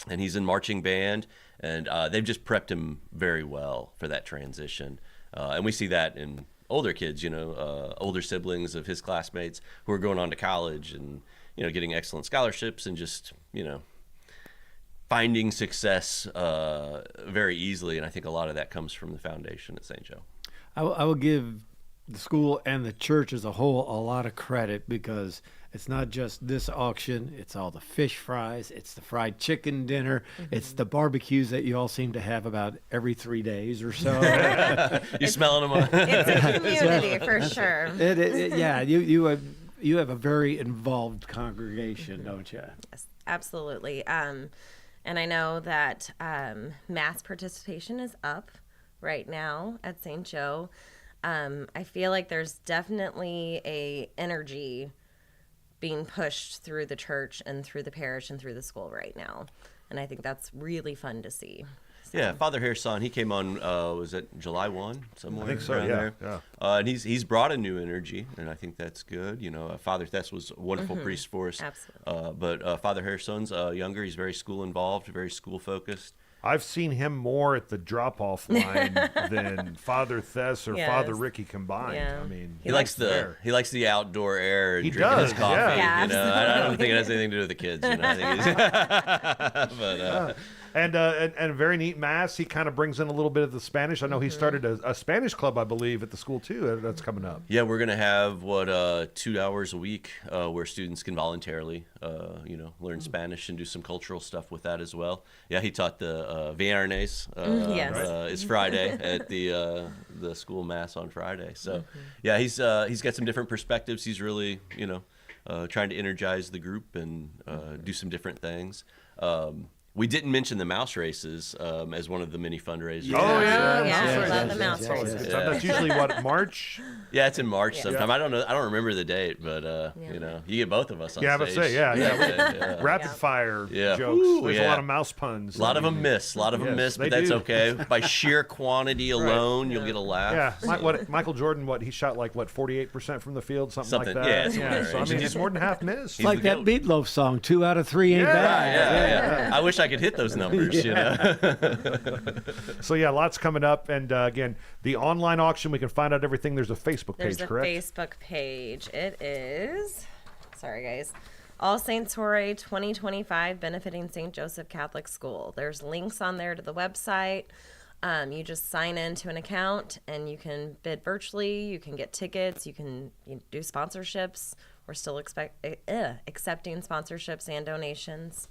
and he's in marching band, and they've just prepped him very well for that transition. And we see that in older kids, older siblings of his classmates who are going on to college and, getting excellent scholarships and just, finding success very easily. And I think a lot of that comes from the foundation at St. Joe. I will give the school and the church as a whole a lot of credit, because it's not just this auction, it's all the fish fries, it's the fried chicken dinner, it's the barbecues that you all seem to have about every 3 days or so. You smelling them? It's a community for sure. You have a very involved congregation, don't you? Yes, absolutely. And I know that mass participation is up right now at St. Joe. I feel like there's definitely a energy being pushed through the church and through the parish and through the school right now. And I think that's really fun to see. So. Yeah, Father Harrison, he came on, was it July 1? Somewhere I think so, around yeah. there. Yeah. And he's brought a new energy, and I think that's good. You know, Father Thess was a wonderful priest for us. Absolutely. But Father Harrison's younger. He's very school involved, very school focused. I've seen him more at the drop-off line than Father Thess or Father Ricky combined. Yeah. I mean, He likes the outdoor air and He drinking does, his coffee. yeah. You know, I don't think it has anything to do with the kids. You know, I think but and a very neat mass. He kind of brings in a little bit of the Spanish. I know he started a Spanish club, I believe, at the school too. That's coming up. yeah, we're gonna have 2 hours a week where students can voluntarily, learn Spanish and do some cultural stuff with that as well. Yeah, he taught the Viernes. Yes. It's Friday at the school mass on Friday. So yeah, he's got some different perspectives. He's really trying to energize the group and do some different things. We didn't mention the mouse races as one of the many fundraisers. Oh, yeah. Yeah, I love the mouse races. That's usually March? Yeah, it's in March sometime. I don't know. I don't remember the date, but you get both of us on Yeah, I stage. would say, yeah. Rapid fire jokes. Ooh, There's a lot of mouse puns. A lot of them miss. Yes, but they that's do. okay. By sheer quantity alone, you'll get a laugh. Yeah, Michael Jordan, he shot 48% from the field, something like that. Yeah, somewhere in So I range. mean, he's more than half missed. It's like that Meatloaf song, 2 out of 3 ain't bad. Yeah. I wish I could hit those numbers. So yeah, lots coming up, and again, the online auction, we can find out everything. There's a Facebook page, There's a correct? Facebook page. It is, sorry guys, All Saints Soiree 2025 benefiting St. Joseph Catholic School. There's links on there to the website. You just sign into an account and you can bid virtually. You can get tickets. You can do sponsorships. We're still accepting sponsorships and donations.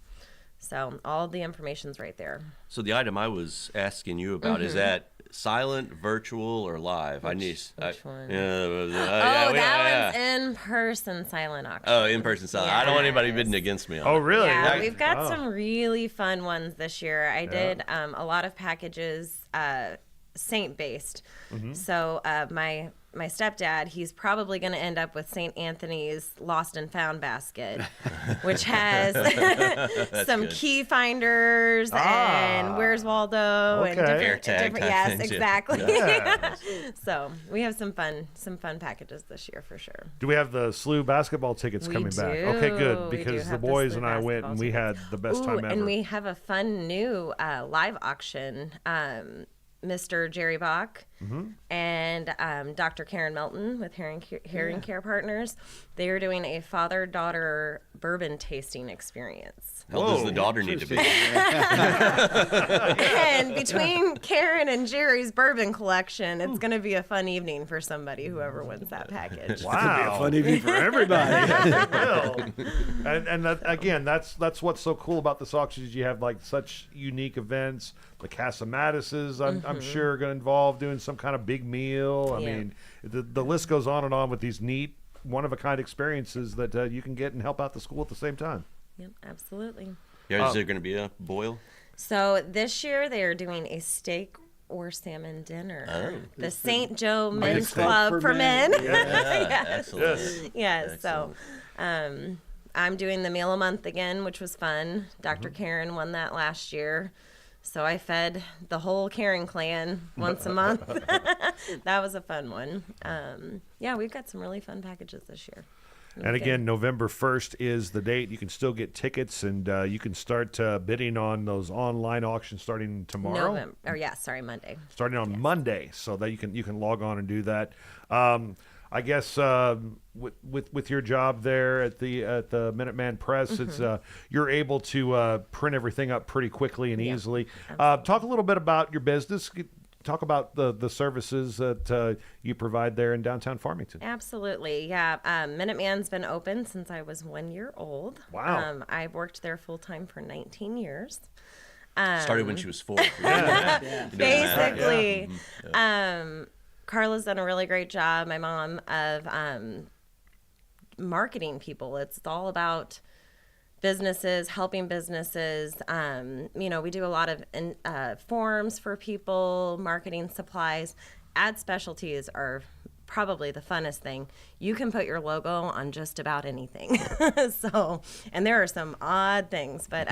So all the information's right there. So the item I was asking you about is that silent, virtual, or live? Which one? That one's in-person silent auction. Oh, in-person silent. I don't want anybody bidding against me on Oh, it. really? Yeah, we've got some really fun ones this year. I did a lot of packages saint-based. So my stepdad, he's probably going to end up with St. Anthony's Lost and Found basket, which has some key finders and Where's Waldo and Okay. different yes, things, yeah. exactly. Yeah. So we have some fun packages this year for sure. Do we have the SLU basketball tickets We coming back? do. Okay, good, We do because the have the boys SLU and I went and basketball we had the best time ever. And we have a fun new live auction. Mr. Jerry Bach and Dr. Karen Melton with Hearing Care Partners. They are doing a father-daughter bourbon tasting experience. How old does the daughter need to be? And between Karen and Jerry's bourbon collection, it's going to be a fun evening for somebody, whoever wins that package. Wow. Fun evening for everybody. Well, and that, again, that's what's so cool about this auction is you have such unique events. The Casamatis's, I'm sure, are going to involve doing some kind of big meal. I mean, the list goes on and on with these neat, one-of-a-kind experiences that you can get and help out the school at the same time. Yep, absolutely. Yeah, is there going to be a boil? So this year they are doing a steak or salmon dinner. The St. Joe Men's Club for Men. Excellent. Yes. So I'm doing the meal a month again, which was fun. Dr. Karen won that last year. So I fed the whole Karen clan once a month. That was a fun one. Yeah, we've got some really fun packages this year. And again, November 1st is the date. You can still get tickets, and you can start bidding on those online auctions starting tomorrow. Monday. Starting on Monday, so that you can log on and do that. I guess with your job there at the Minuteman Press, it's you're able to print everything up pretty quickly and easily. Talk a little bit about your business. Talk about the services that you provide there in downtown Farmington. Absolutely, yeah. Minuteman's been open since I was 1 year old. Wow. I've worked there full time for 19 years. Started when she was 4. Basically. Carla's done a really great job, my mom, of marketing people. It's all about businesses, helping businesses. We do a lot of forms for people, marketing supplies. Ad specialties are probably the funnest thing. You can put your logo on just about anything. And there are some odd things, but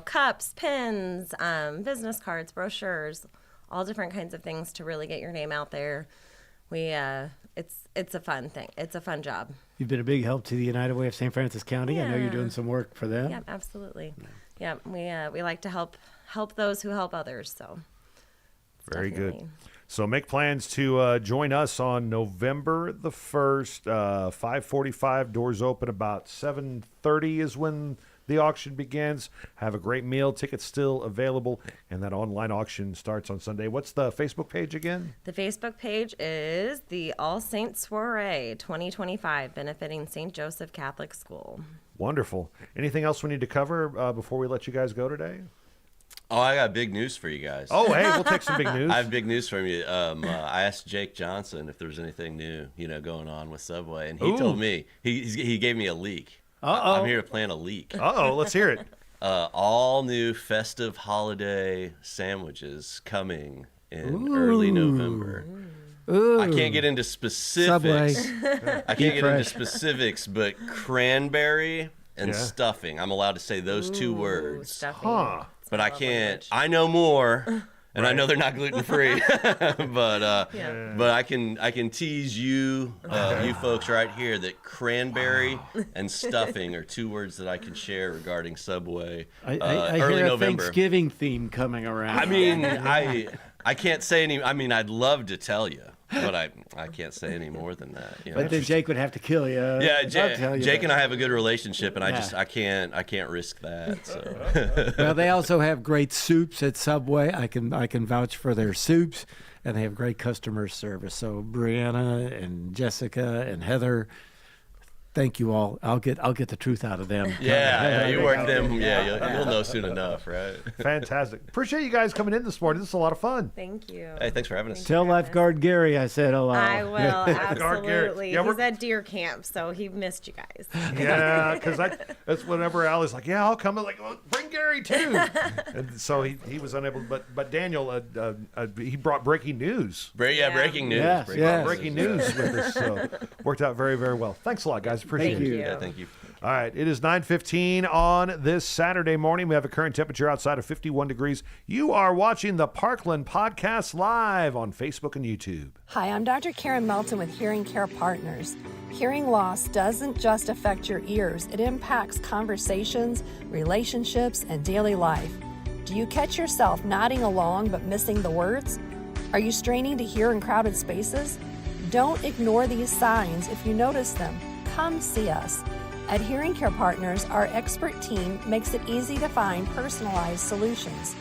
cups, pins, business cards, brochures, all different kinds of things to really get your name out there. It's a fun thing. It's a fun job. You've been a big help to the United Way of St. Francis County. Yeah. I know you're doing some work for them. Yeah, absolutely. Yeah, we like to help those who help others. So very good. So make plans to join us on November the 1st, 5:45. Doors open about 7:30 is when the auction begins. Have a great meal. Tickets still available, and that online auction starts on Sunday. What's the Facebook page again? The Facebook page is the All Saints Soiree 2025, benefiting St. Joseph Catholic School. Wonderful. Anything else we need to cover before we let you guys go today? Oh, I got big news for you guys. Oh, hey, we'll take some big news. I have big news from you. I asked Jake Johnson if there was anything new, going on with Subway, and he told me he gave me a leak. I'm here to plan a leak. Let's hear it. All new festive holiday sandwiches coming in early November. Ooh. I can't get into specifics. But cranberry and stuffing. I'm allowed to say those two words. Stuffing. But I can't. I know more, and I know they're not gluten free. but I can tease you folks right here that cranberry and stuffing are two words that I can share regarding Subway. I early hear a November. Thanksgiving theme coming around. I mean, I can't say any. I mean, I'd love to tell you, but I can't say any more than that. But then Jake would have to kill you. Yeah, Jake and I have a good relationship, and I can't risk that. So. Well, they also have great soups at Subway. I can vouch for their soups, and they have great customer service. So Brianna and Jessica and Heather, thank you all. I'll get the truth out of them. Yeah, you work them. Yeah, you'll know soon enough, right? Fantastic. Appreciate you guys coming in this morning. This is a lot of fun. Thank you. Hey, thanks for having us. Tell Lifeguard Gary I said hello. I will, absolutely. Yeah, He's at deer camp, so he missed you guys. Yeah, because that's whenever Allie's like, yeah, I'll come. I'm like, well, bring Gary too. And so he was unable. But Daniel, he brought breaking news. Breaking news. Yes, Breaking news with us. So worked out very, very well. Thanks a lot, guys. Appreciate Thank it. you. Yeah, thank you. All right, it is 9:15 on this Saturday morning. We have a current temperature outside of 51 degrees. You are watching the Parkland Podcast live on Facebook and YouTube. Hi, I'm Dr. Karen Melton with Hearing Care Partners. Hearing loss doesn't just affect your ears, it impacts conversations, relationships, and daily life. Do you catch yourself nodding along but missing the words? Are you straining to hear in crowded spaces? Don't ignore these signs. If you notice them, come see us. At Hearing Care Partners, our expert team makes it easy to find personalized solutions.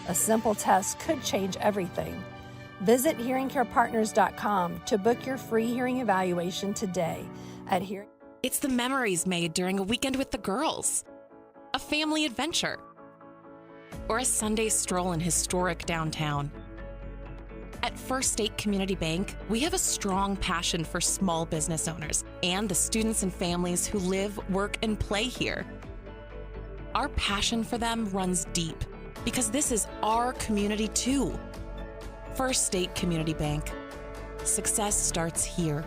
A simple test could change everything. Visit hearingcarepartners.com to book your free hearing evaluation today. At Hearing It's the memories made during a weekend with the girls, a family adventure, or a Sunday stroll in historic downtown. At First State Community Bank, we have a strong passion for small business owners and the students and families who live, work, and play here. Our passion for them runs deep because this is our community too. First State Community Bank. Success starts here.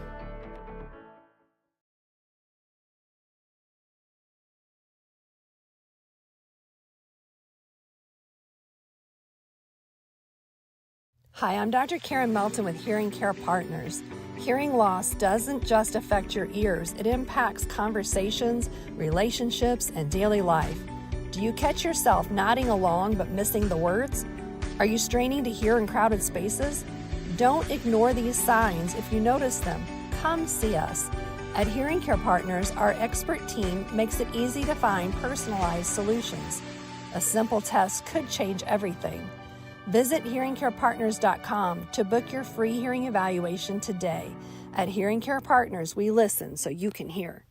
Hi, I'm Dr. Karen Melton with Hearing Care Partners. Hearing loss doesn't just affect your ears, it impacts conversations, relationships, and daily life. Do you catch yourself nodding along but missing the words? Are you straining to hear in crowded spaces? Don't ignore these signs. If you notice them, come see us. At Hearing Care Partners, our expert team makes it easy to find personalized solutions. A simple test could change everything. Visit hearingcarepartners.com to book your free hearing evaluation today. At Hearing Care Partners, we listen so you can hear.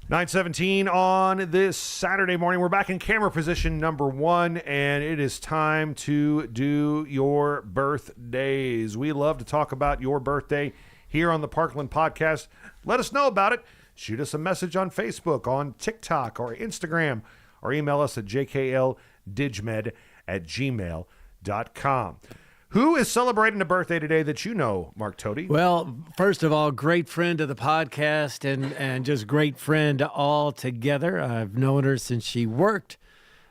(9:17) on this Saturday morning. We're back in camera position number 1, and it is time to do your birthdays. We love to talk about your birthday here on the Parkland Podcast. Let us know about it. Shoot us a message on Facebook, on TikTok, or Instagram, or email us at jkldigmed@gmail.com. Who is celebrating a birthday today that you know, Mark Tody? Well, first of all, great friend of the podcast and just great friend all together. I've known her since she worked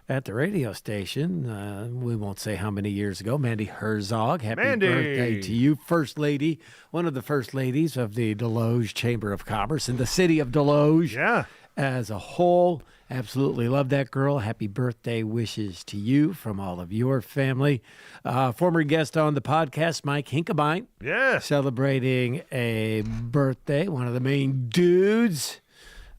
at the radio station. We won't say how many years ago. Mandy Herzog, happy birthday to you. First lady, one of the first ladies of the Deloge Chamber of Commerce in the city of Deloge. Yeah. As a whole, absolutely love that girl. Happy birthday wishes to you from all of your family. Former guest on the podcast, Mike Hinkebine. Yeah. Celebrating a birthday, one of the main dudes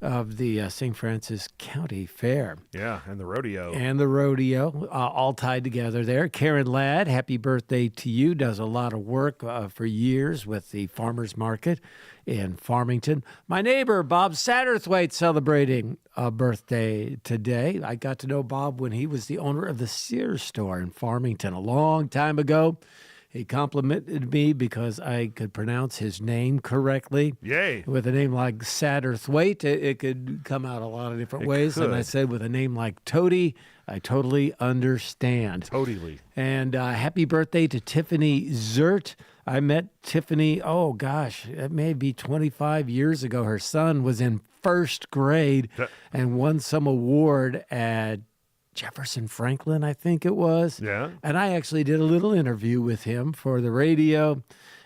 of the St. Francis County Fair. Yeah, and the rodeo. All tied together there. Karen Ladd, happy birthday to you. Does a lot of work for years with the farmers market in Farmington. My neighbor, Bob Satterthwaite, celebrating a birthday today. I got to know Bob when he was the owner of the Sears store in Farmington a long time ago. He complimented me because I could pronounce his name correctly. Yay. With a name like Satterthwaite, it could come out a lot of different ways. Could. And I said, with a name like Tody, I totally understand. Totally. And happy birthday to Tiffany Zert. I met Tiffany, it may be 25 years ago. Her son was in first grade and won some award at Jefferson Franklin, I think it was. Yeah. And I actually did a little interview with him for the radio,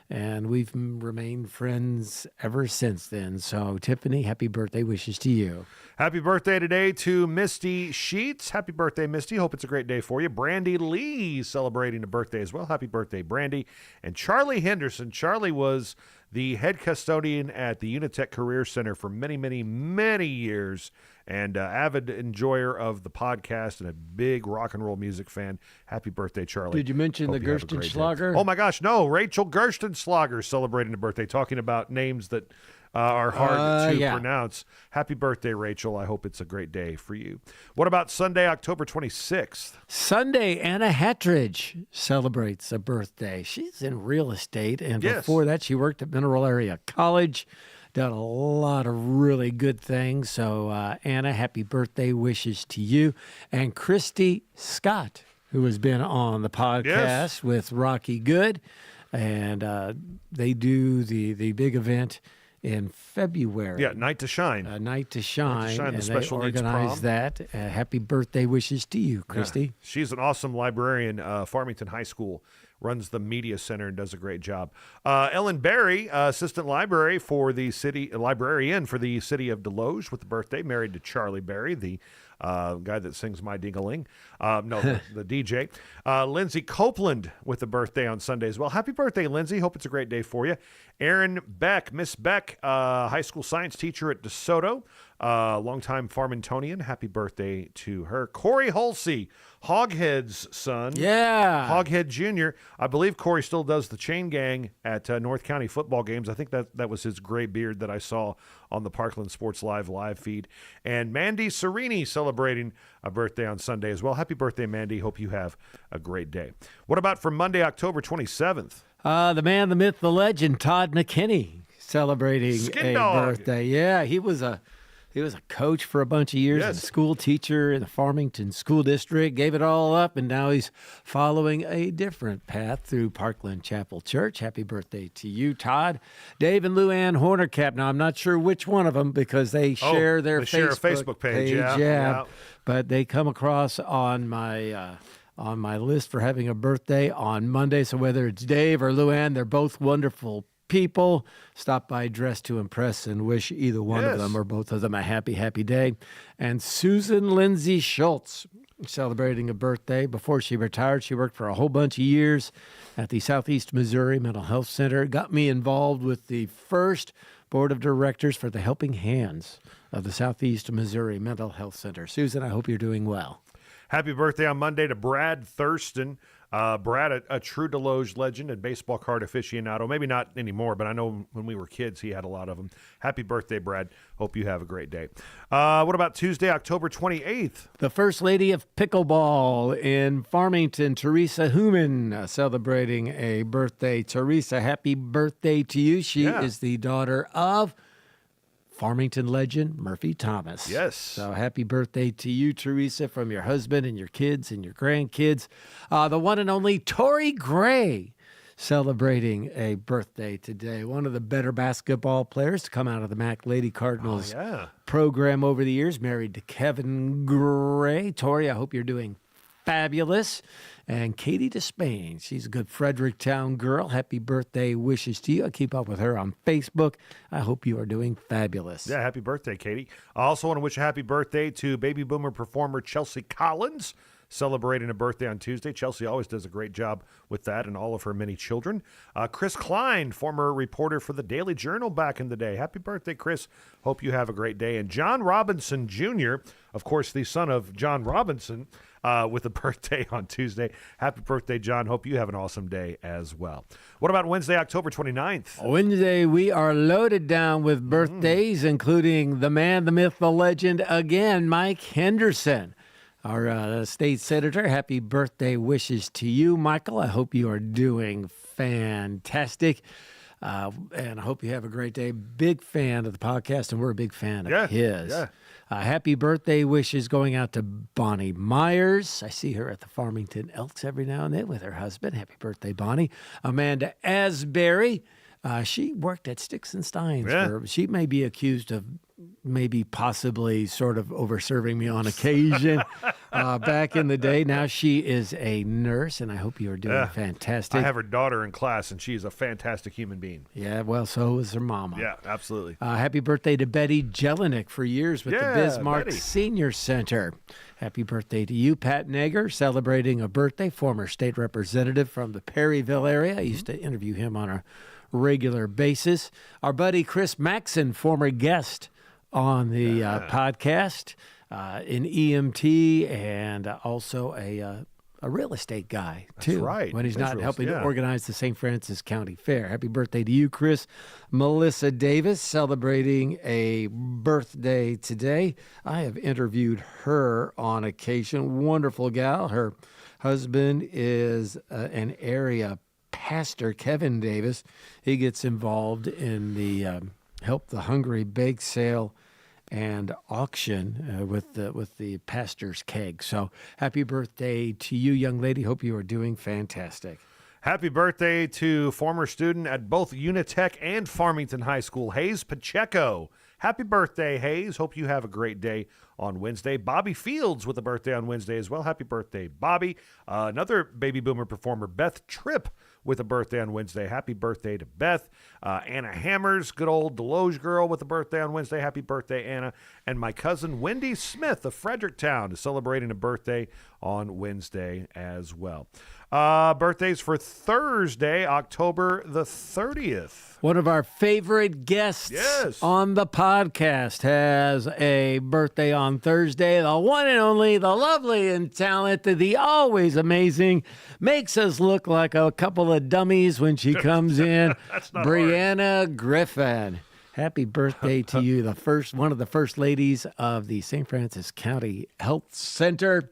and we've remained friends ever since then. So, Tiffany, happy birthday wishes to you. Happy birthday today to Misty Sheets. Happy birthday, Misty. Hope it's a great day for you. Brandy Lee celebrating a birthday as well. Happy birthday, Brandy. And Charlie Henderson. Charlie was the head custodian at the Unitech Career Center for many, many, many years, and avid enjoyer of the podcast and a big rock and roll music fan. Happy birthday, Charlie. Did you mention Hope the you have a great Gerstenschlager? day. Oh, my gosh, no. Rachel Gerstenschlager celebrating a birthday, talking about names that are hard to pronounce. Happy birthday, Rachel. I hope it's a great day for you. What about Sunday, October 26th? Sunday, Anna Hattridge celebrates a birthday. She's in real estate, and before that, she worked at Mineral Area College. Done a lot of really good things. So, Anna, happy birthday wishes to you. And Christy Scott, who has been on the podcast with Rocky Good. And they do the big event in February. Yeah, Night to Shine. Night to Shine. The and special they needs organize prom. that. Happy birthday wishes to you, Christy. Yeah. She's an awesome librarian. Farmington High School runs the media center and does a great job. Ellen Berry, assistant librarian for the city of Deloge with the birthday, married to Charlie Berry, the guy that sings My Ding-a-Ling. The DJ. Lindsay Copeland with the birthday on Sunday as well. Happy birthday, Lindsay. Hope it's a great day for you. Erin Beck, Miss Beck, high school science teacher at DeSoto, longtime Farmingtonian. Happy birthday to her. Corey Hulsey, Hoghead's son. Yeah. Hoghead Jr. I believe Corey still does the chain gang at North County football games. I think that was his gray beard that I saw on the Parkland Sports live feed. And Mandy Serini celebrating a birthday on Sunday as well. Happy birthday, Mandy. Hope you have a great day. What about for Monday, October 27th? The man, the myth, the legend, Todd McKinney, celebrating Skin a dog. birthday. Yeah, he was a coach for a bunch of years, Yes. a school teacher in the Farmington School District, gave it all up, and now he's following a different path through Parkland Chapel Church. Happy birthday to you, Todd. Dave and Lou Ann Hornercap. Now, I'm not sure which one of them because they share their Facebook page. Yeah. But they come across on my list for having a birthday on Monday. So whether it's Dave or Lou Ann, they're both wonderful people. Stop by dressed to impress and wish either one of them or both of them a happy, happy day. And Susan Lindsay Schultz celebrating a birthday. Before she retired, she worked for a whole bunch of years at the Southeast Missouri Mental Health Center. Got me involved with the first board of directors for the Helping Hands of the Southeast Missouri Mental Health Center. Susan, I hope you're doing well. Happy birthday on Monday to Brad Thurston. Brad, a true Deloge legend and baseball card aficionado. Maybe not anymore, but I know when we were kids, he had a lot of them. Happy birthday, Brad. Hope you have a great day. What about Tuesday, October 28th? The First Lady of Pickleball in Farmington, Teresa Human, celebrating a birthday. Teresa, happy birthday to you. She is the daughter of Farmington legend Murphy Thomas. Yes. So happy birthday to you, Teresa, from your husband and your kids and your grandkids. The one and only Tori Gray celebrating a birthday today. One of the better basketball players to come out of the Mac Lady Cardinals program over the years. Married to Kevin Gray. Tori, I hope you're doing fabulous. And Katie Despain, she's a good Fredericktown girl. Happy birthday wishes to you. I keep up with her on Facebook. I hope you are doing fabulous. Yeah, happy birthday, Katie. I also want to wish a happy birthday to baby boomer performer Chelsea Collins, celebrating a birthday on Tuesday. Chelsea always does a great job with that and all of her many children. Chris Klein, former reporter for the Daily Journal back in the day. Happy birthday, Chris. Hope you have a great day. And John Robinson Jr., of course, the son of John Robinson, with a birthday on Tuesday. Happy birthday, John. Hope you have an awesome day as well. What about Wednesday, October 29th? Wednesday, we are loaded down with birthdays, including the man, the myth, the legend, again, Mike Henderson. Our state senator, happy birthday wishes to you, Michael. I hope you are doing fantastic. And I hope you have a great day. Big fan of the podcast, and we're a big fan of his. Yeah. Happy birthday wishes going out to Bonnie Myers. I see her at the Farmington Elks every now and then with her husband. Happy birthday, Bonnie. Amanda Asbury. She worked at Sticks and Steins. She may be accused of possibly sort of over-serving me on occasion back in the day. Now she is a nurse, and I hope you are doing fantastic. I have her daughter in class, and she's a fantastic human being. Yeah, well, so is her mama. Yeah, absolutely. Happy birthday to Betty Jelinek for years with the Bismarck Betty. Senior Center. Happy birthday to you, Pat Nager, celebrating a birthday, former state representative from the Perryville area. I used to interview him on a regular basis. Our buddy Chris Maxon, former guest on the podcast, in EMT, and also a real estate guy, too. That's right. When he's not helping to organize the St. Francis County Fair. Happy birthday to you, Chris. Melissa Davis, celebrating a birthday today. I have interviewed her on occasion. Wonderful gal. Her husband is an area pastor, Kevin Davis. He gets involved in the Help the Hungry bake sale and auction with the pastor's keg. So happy birthday to you, young lady. Hope you are doing fantastic. Happy birthday to former student at both Unitech and Farmington High School, Hayes Pacheco. Happy birthday, Hayes. Hope you have a great day on Wednesday. Bobby Fields with a birthday on Wednesday as well. Happy birthday, Bobby. Another baby boomer performer, Beth Tripp, with a birthday on Wednesday. Happy birthday to Beth. Anna Hammers, good old Deloge girl, with a birthday on Wednesday. Happy birthday, Anna. And my cousin Wendy Smith of Fredericktown is celebrating a birthday on Wednesday as well. Birthdays for Thursday, October the 30th. One of our favorite guests on the podcast has a birthday on Thursday. The one and only, the lovely and talented, the always amazing, makes us look like a couple of dummies when she comes in, Brianna Griffin. Happy birthday to you, one of the first ladies of the St. Francis County Health Center.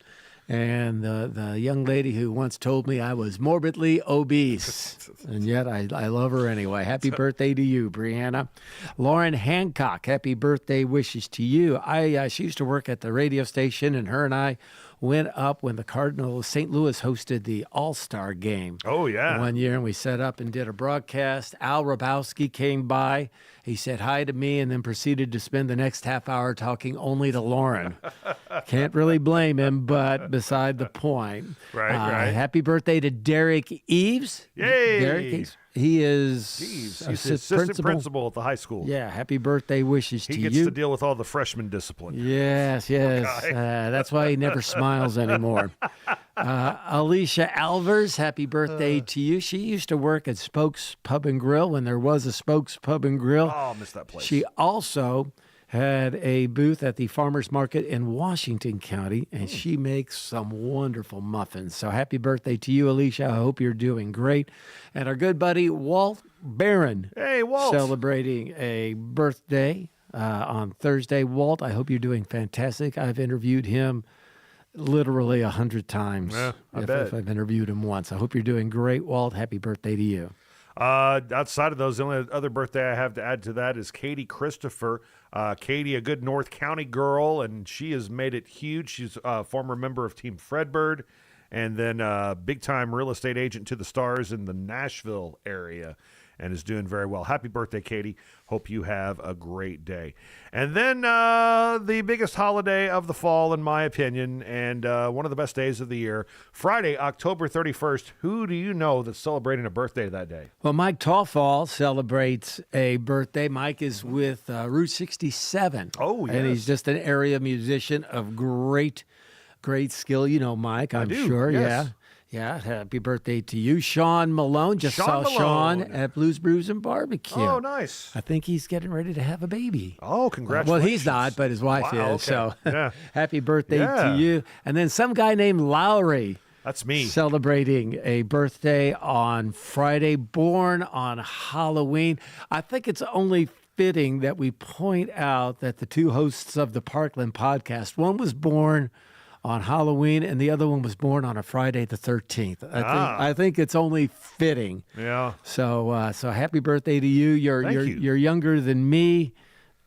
And the young lady who once told me I was morbidly obese, and yet I love her anyway. Happy birthday to you, Brianna. Lauren Hancock, happy birthday wishes to you. She used to work at the radio station, and her and I went up when the Cardinals, St. Louis hosted the All-Star game. Oh, yeah. One year, and we set up and did a broadcast. Al Rabowski came by. He said hi to me and then proceeded to spend the next half hour talking only to Lauren. Can't really blame him, but beside the point. Right. Happy birthday to Derek Eves. Yay! Derek Eves. He is He's assistant principal at the high school. Yeah, happy birthday wishes to you. He gets to deal with all the freshman discipline. Yes. That's why he never smiles anymore. Alicia Alvers, happy birthday to you. She used to work at Spokes Pub and Grill when there was a Spokes Pub and Grill. Oh, I missed that place. She also had a booth at the farmers market in Washington County, and she makes some wonderful muffins. So happy birthday to you, Alicia. I hope you're doing great. And our good buddy Walt Barron, Hey, Walt. celebrating a birthday on Thursday. Walt, I hope you're doing fantastic. I've interviewed him literally 100 times. Yeah, I if bet. I've interviewed him once. I hope you're doing great, Walt. Happy birthday to you. Outside of those, the only other birthday I have to add to that is Katie Christopher. Katie, a good North County girl, and she has made it huge. She's a former member of Team Fredbird, and then big-time real estate agent to the stars in the Nashville area, and is doing very well. Happy birthday, Katie. Hope you have a great day. And then the biggest holiday of the fall, in my opinion, and one of the best days of the year, Friday, October 31st. Who do you know that's celebrating a birthday that day? Well, Mike Tallfall celebrates a birthday. Mike is with Route 67. Oh, And he's yes. just an area musician of great skill. You know Mike, I'm do, sure. yes. Yeah, happy birthday to you. Sean Malone. Just Sean saw Sean Malone. at Blues Brews and Barbecue. Oh, nice. I think he's getting ready to have a baby. Oh, congratulations. Well, he's not, but his wife Wow, is. okay. So Yeah. happy birthday Yeah. to you. And then some guy named Lowry. That's me. Celebrating a birthday on Friday, born on Halloween. I think it's only fitting that we point out that the two hosts of the Parkland podcast, one was born on Halloween and the other one was born on a Friday the 13th. I think it's only fitting. Yeah. So happy birthday to you. Thank you. You're younger than me,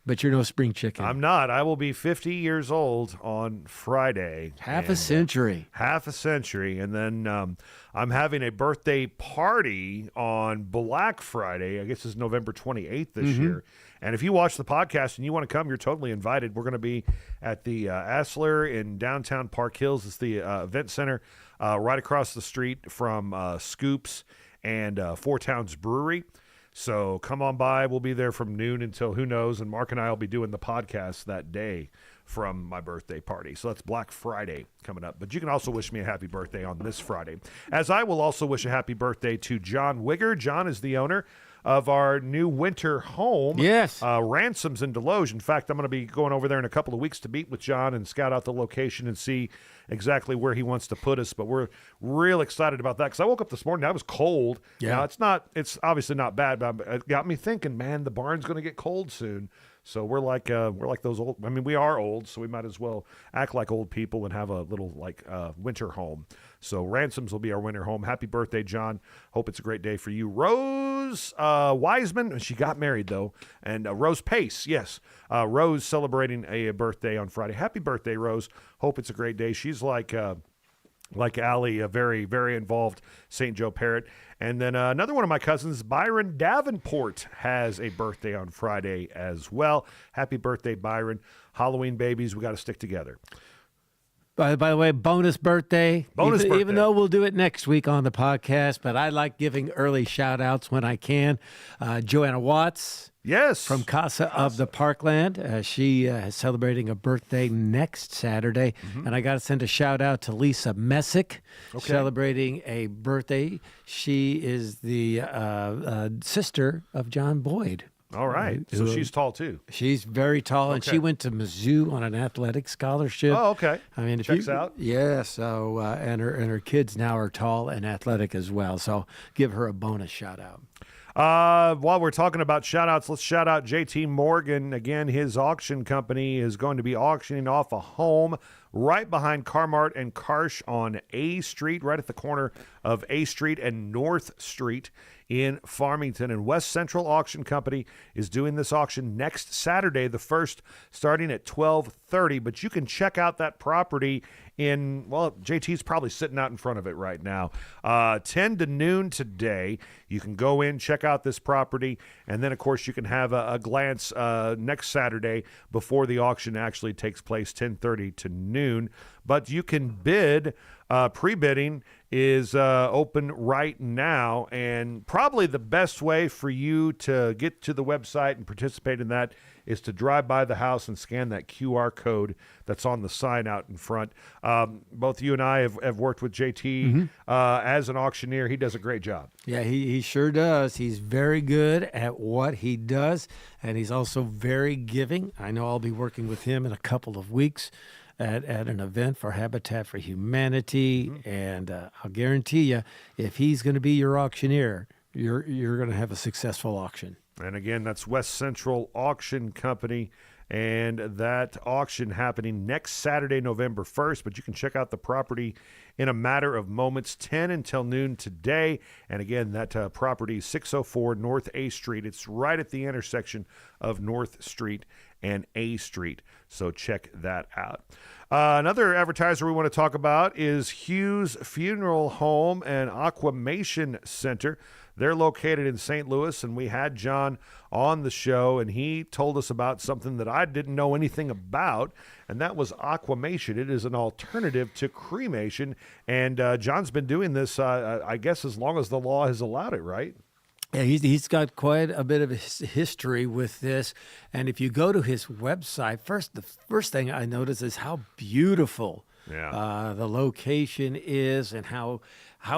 but you're no spring chicken. I'm not. I will be 50 years old on Friday. Half a And, century. half a century. And then I'm having a birthday party on Black Friday. I guess it's November 28th this year. And if you watch the podcast and you want to come, you're totally invited. We're going to be at the Asler in downtown Park Hills. It's the event center right across the street from Scoops and Four Towns Brewery. So come on by. We'll be there from noon until who knows. And Mark and I will be doing the podcast that day from my birthday party. So that's Black Friday coming up. But you can also wish me a happy birthday on this Friday, as I will also wish a happy birthday to John Wigger. John is the owner of our new winter home. Yes. Ransoms in Deloge. In fact, I'm going to be going over there in a couple of weeks to meet with John and scout out the location and see exactly where he wants to put us. But we're real excited about that because I woke up this morning. I was cold. Yeah. Now, it's obviously not bad, but it got me thinking, man, the barn's going to get cold soon. So we're like those old. I mean, we are old, so we might as well act like old people and have a little winter home. So Ransoms will be our winter home. Happy birthday, John! Hope it's a great day for you, Rose Wiseman. She got married though, and Rose Pace. Yes, Rose celebrating a birthday on Friday. Happy birthday, Rose! Hope it's a great day. She's like Allie, a very, very involved St. Joe parrot. And then another one of my cousins, Byron Davenport, has a birthday on Friday as well. Happy birthday, Byron. Halloween babies, we got to stick together. By the way, bonus birthday. Bonus birthday. Even though we'll do it next week on the podcast, but I like giving early shout outs when I can. Joanna Watts. Yes. From Casa of the Parkland. She is celebrating a birthday next Saturday. And I got to send a shout out to Lisa Messick, celebrating a birthday. She is the sister of John Boyd. All right. So she's tall too. She's very tall, and she went to Mizzou on an athletic scholarship. Oh, okay. I mean, Checks out. Yeah. So, and her kids now are tall and athletic as well. So, give her a bonus shout out. While we're talking about shout outs, let's shout out JT Morgan. Again, his auction company is going to be auctioning off a home right behind Carmart and Karsh on A Street, right at the corner of A Street and North Street in Farmington. And West Central Auction Company is doing this auction next Saturday, the 1st, starting at 12:30. But you can check out that property JT's probably sitting out in front of it right now. 10 to noon today. You can go in, check out this property, and then, of course, you can have a glance next Saturday before the auction actually takes place, 10:30 to noon. But you can bid. Pre-bidding is open right now, and probably the best way for you to get to the website and participate in that is to drive by the house and scan that QR code that's on the sign out in front. Both you and I have worked with JT as an auctioneer. He does a great job. Yeah, he sure does. He's very good at what he does, and he's also very giving. I know I'll be working with him in a couple of weeks at an event for Habitat for Humanity, and I'll guarantee you, if he's going to be your auctioneer, you're going to have a successful auction. And again, that's West Central Auction Company, and that auction happening next Saturday, November 1st. But you can check out the property in a matter of moments, 10 until noon today. And again, that property is 604 North A Street. It's right at the intersection of North Street and A Street. So check that out. Another advertiser we want to talk about is Hughes Funeral Home and Aquamation Center. They're located in St. Louis, and we had John on the show, and he told us about something that I didn't know anything about, and that was aquamation. It is an alternative to cremation, and John's been doing this, I guess, as long as the law has allowed it, right? Yeah, he's got quite a bit of history with this, and if you go to his website, the first thing I notice is how beautiful the location is, and how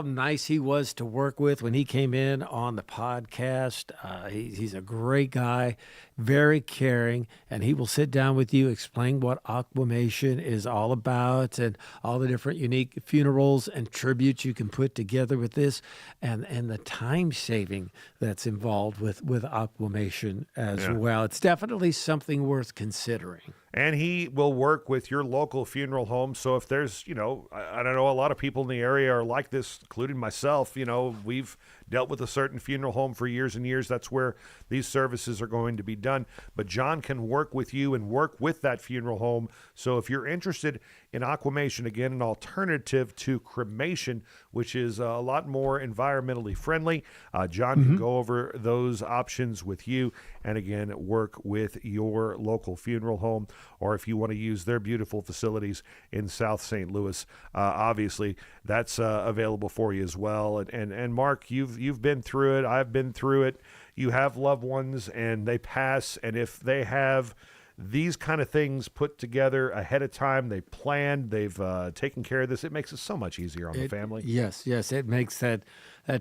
nice he was to work with when he came in on the podcast. He's a great guy, very caring, and he will sit down with you, explain what aquamation is all about and all the different unique funerals and tributes you can put together with this, and the time saving that's involved with aquamation as well. It's definitely something worth considering. And he will work with your local funeral home. So if there's, I don't know, a lot of people in the area are like this, including myself. We've dealt with a certain funeral home for years and years. That's where these services are going to be done. But John can work with you and work with that funeral home. So if you're interested in aquamation, again, an alternative to cremation, which is a lot more environmentally friendly, John can go over those options with you and, again, work with your local funeral home. Or if you want to use their beautiful facilities in South St. Louis, obviously that's available for you as well. And Mark, you've been through it. I've been through it. You have loved ones and they pass. And if they have these kind of things put together ahead of time, they planned, they've taken care of this, it makes it so much easier on the family. Yes, it makes that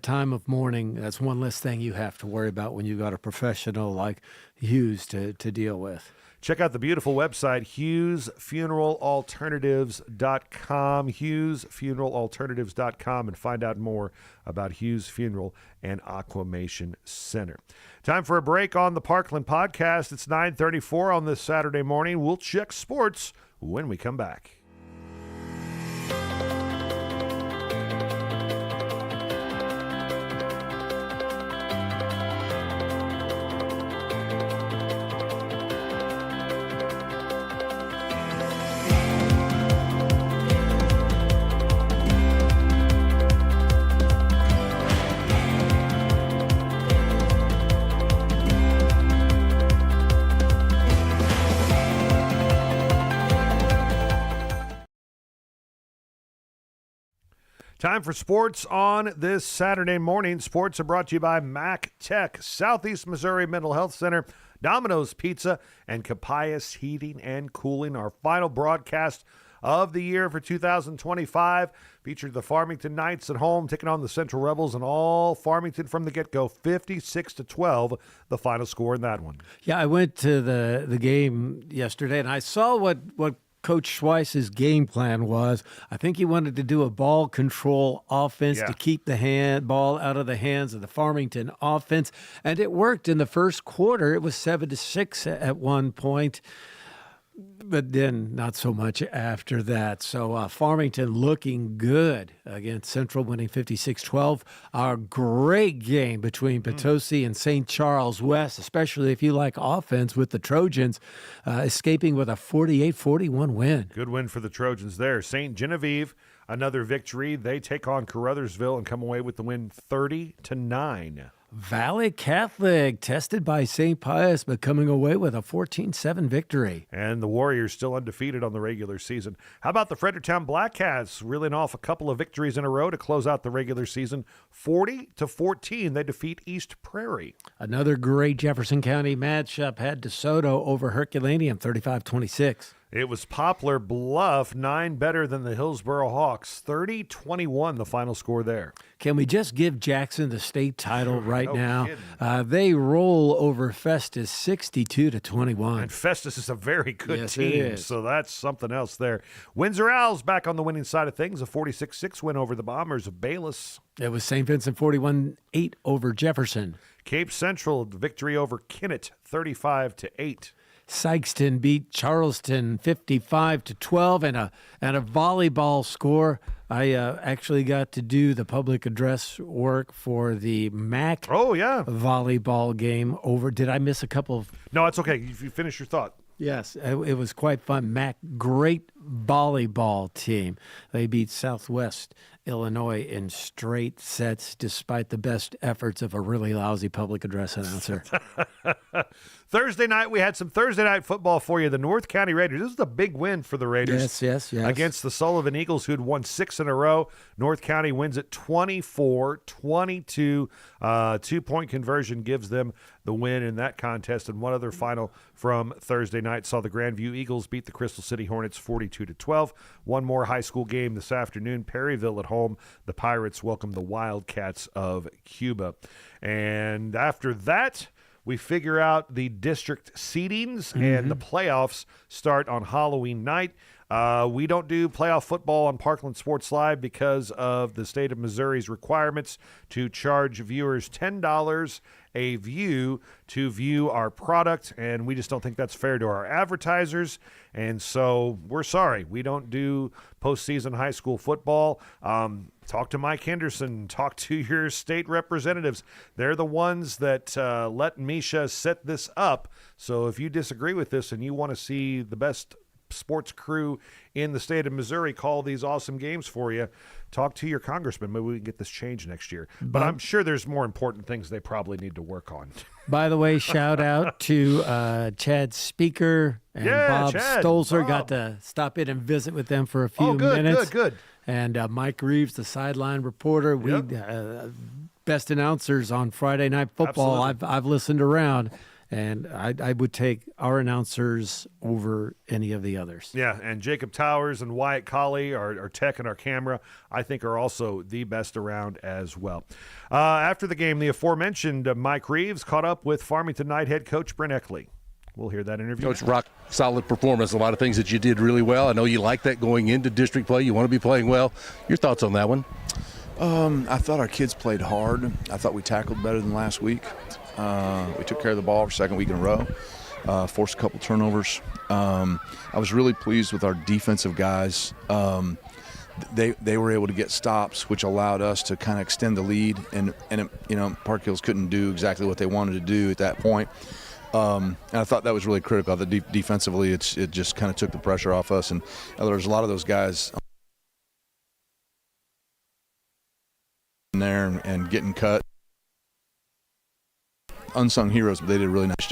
time of mourning, that's one less thing you have to worry about when you've got a professional like Hughes to deal with. Check out the beautiful website, HughesFuneralAlternatives.com, HughesFuneralAlternatives.com, and find out more about Hughes Funeral and Aquamation Center. Time for a break on the Parkland podcast. It's 9:34 on this Saturday morning. We'll check sports when we come back. Time for sports on this Saturday morning. Sports are brought to you by Mac Tech, Southeast Missouri Mental Health Center, Domino's Pizza, and Capias Heating and Cooling. Our final broadcast of the year for 2025 featured the Farmington Knights at home taking on the Central Rebels, and all Farmington from the get-go, 56-12, the final score in that one. Yeah, I went to the game yesterday, and I saw what Coach Schweiss's game plan was. I think he wanted to do a ball control offense to keep the ball out of the hands of the Farmington offense, and it worked in the first quarter. It was 7-6 at one point, but then not so much after that. So Farmington looking good against Central, winning 56-12. A great game between Potosi and St. Charles West, especially if you like offense, with the Trojans escaping with a 48-41 win. Good win for the Trojans there. St. Genevieve, another victory. They take on Caruthersville and come away with the win 30-9. Valley Catholic, tested by St. Pius, but coming away with a 14-7 victory. And the Warriors still undefeated on the regular season. How about the Fredericktown Black Cats reeling off a couple of victories in a row to close out the regular season? 40-14, they defeat East Prairie. Another great Jefferson County matchup had DeSoto over Herculaneum, 35-26. It was Poplar Bluff, 9 better than the Hillsboro Hawks. 30-21, the final score there. Can we just give Jackson the state title right No now? kidding. They roll over Festus 62-21. And Festus is a very good Yes, it team, is. so that's something else there. Windsor Owls back on the winning side of things, a 46-6 win over the Bombers of Bayless. It was St. Vincent 41-8 over Jefferson. Cape Central victory over Kinnett, 35-8. Sykeston beat Charleston 55-12 and a volleyball score. I actually got to do the public address work for the MAC volleyball game over. Did I miss a couple of? No, it's okay. If you finish your thought. Yes, it was quite fun. MAC, great volleyball team. They beat Southwest Illinois in straight sets despite the best efforts of a really lousy public address announcer. Thursday night, we had some Thursday night football for you. The North County Raiders. This is a big win for the Raiders. Yes. Against the Sullivan Eagles, who had won 6 in a row. North County wins it 24-22. 2-point conversion gives them the win in that contest. And one other final from Thursday night saw the Grandview Eagles beat the Crystal City Hornets 42-12. One more high school game this afternoon. Perryville at home. The Pirates welcome the Wildcats of Cuba. And after that, we figure out the district seedings, and the playoffs start on Halloween night. We don't do playoff football on Parkland Sports Live because of the state of Missouri's requirements to charge viewers $10 a view to view our product, and we just don't think that's fair to our advertisers, and so we're sorry. We don't do postseason high school football. Talk to Mike Henderson. Talk to your state representatives. They're the ones that let Misha set this up, so if you disagree with this and you want to see the best sports crew in the state of Missouri call these awesome games for you, talk to your congressman. Maybe we can get this changed next year. But I'm sure there's more important things they probably need to work on. By the way, shout out to Chad Speaker and Bob Stolzer. Got to stop in and visit with them for a few minutes. Good. And Mike Reeves, the sideline reporter. We best announcers on Friday Night Football. I've listened around. And I would take our announcers over any of the others. Yeah, and Jacob Towers and Wyatt Colley, our tech and our camera, I think are also the best around as well. After the game, the aforementioned Mike Reeves caught up with Farmington Knight head coach Brent Eckley. We'll hear that interview. Coach, rock solid performance. A lot of things that you did really well. I know you like that going into district play. You want to be playing well. Your thoughts on that one? I thought our kids played hard. I thought we tackled better than last week. We took care of the ball for second week in a row, forced a couple turnovers. I was really pleased with our defensive guys. They were able to get stops, which allowed us to kind of extend the lead. And Park Hills couldn't do exactly what they wanted to do at that point. And I thought that was really critical. Defensively, it just kind of took the pressure off us. And there was a lot of those guys in there and getting cut. Unsung heroes, but they did a really nice job.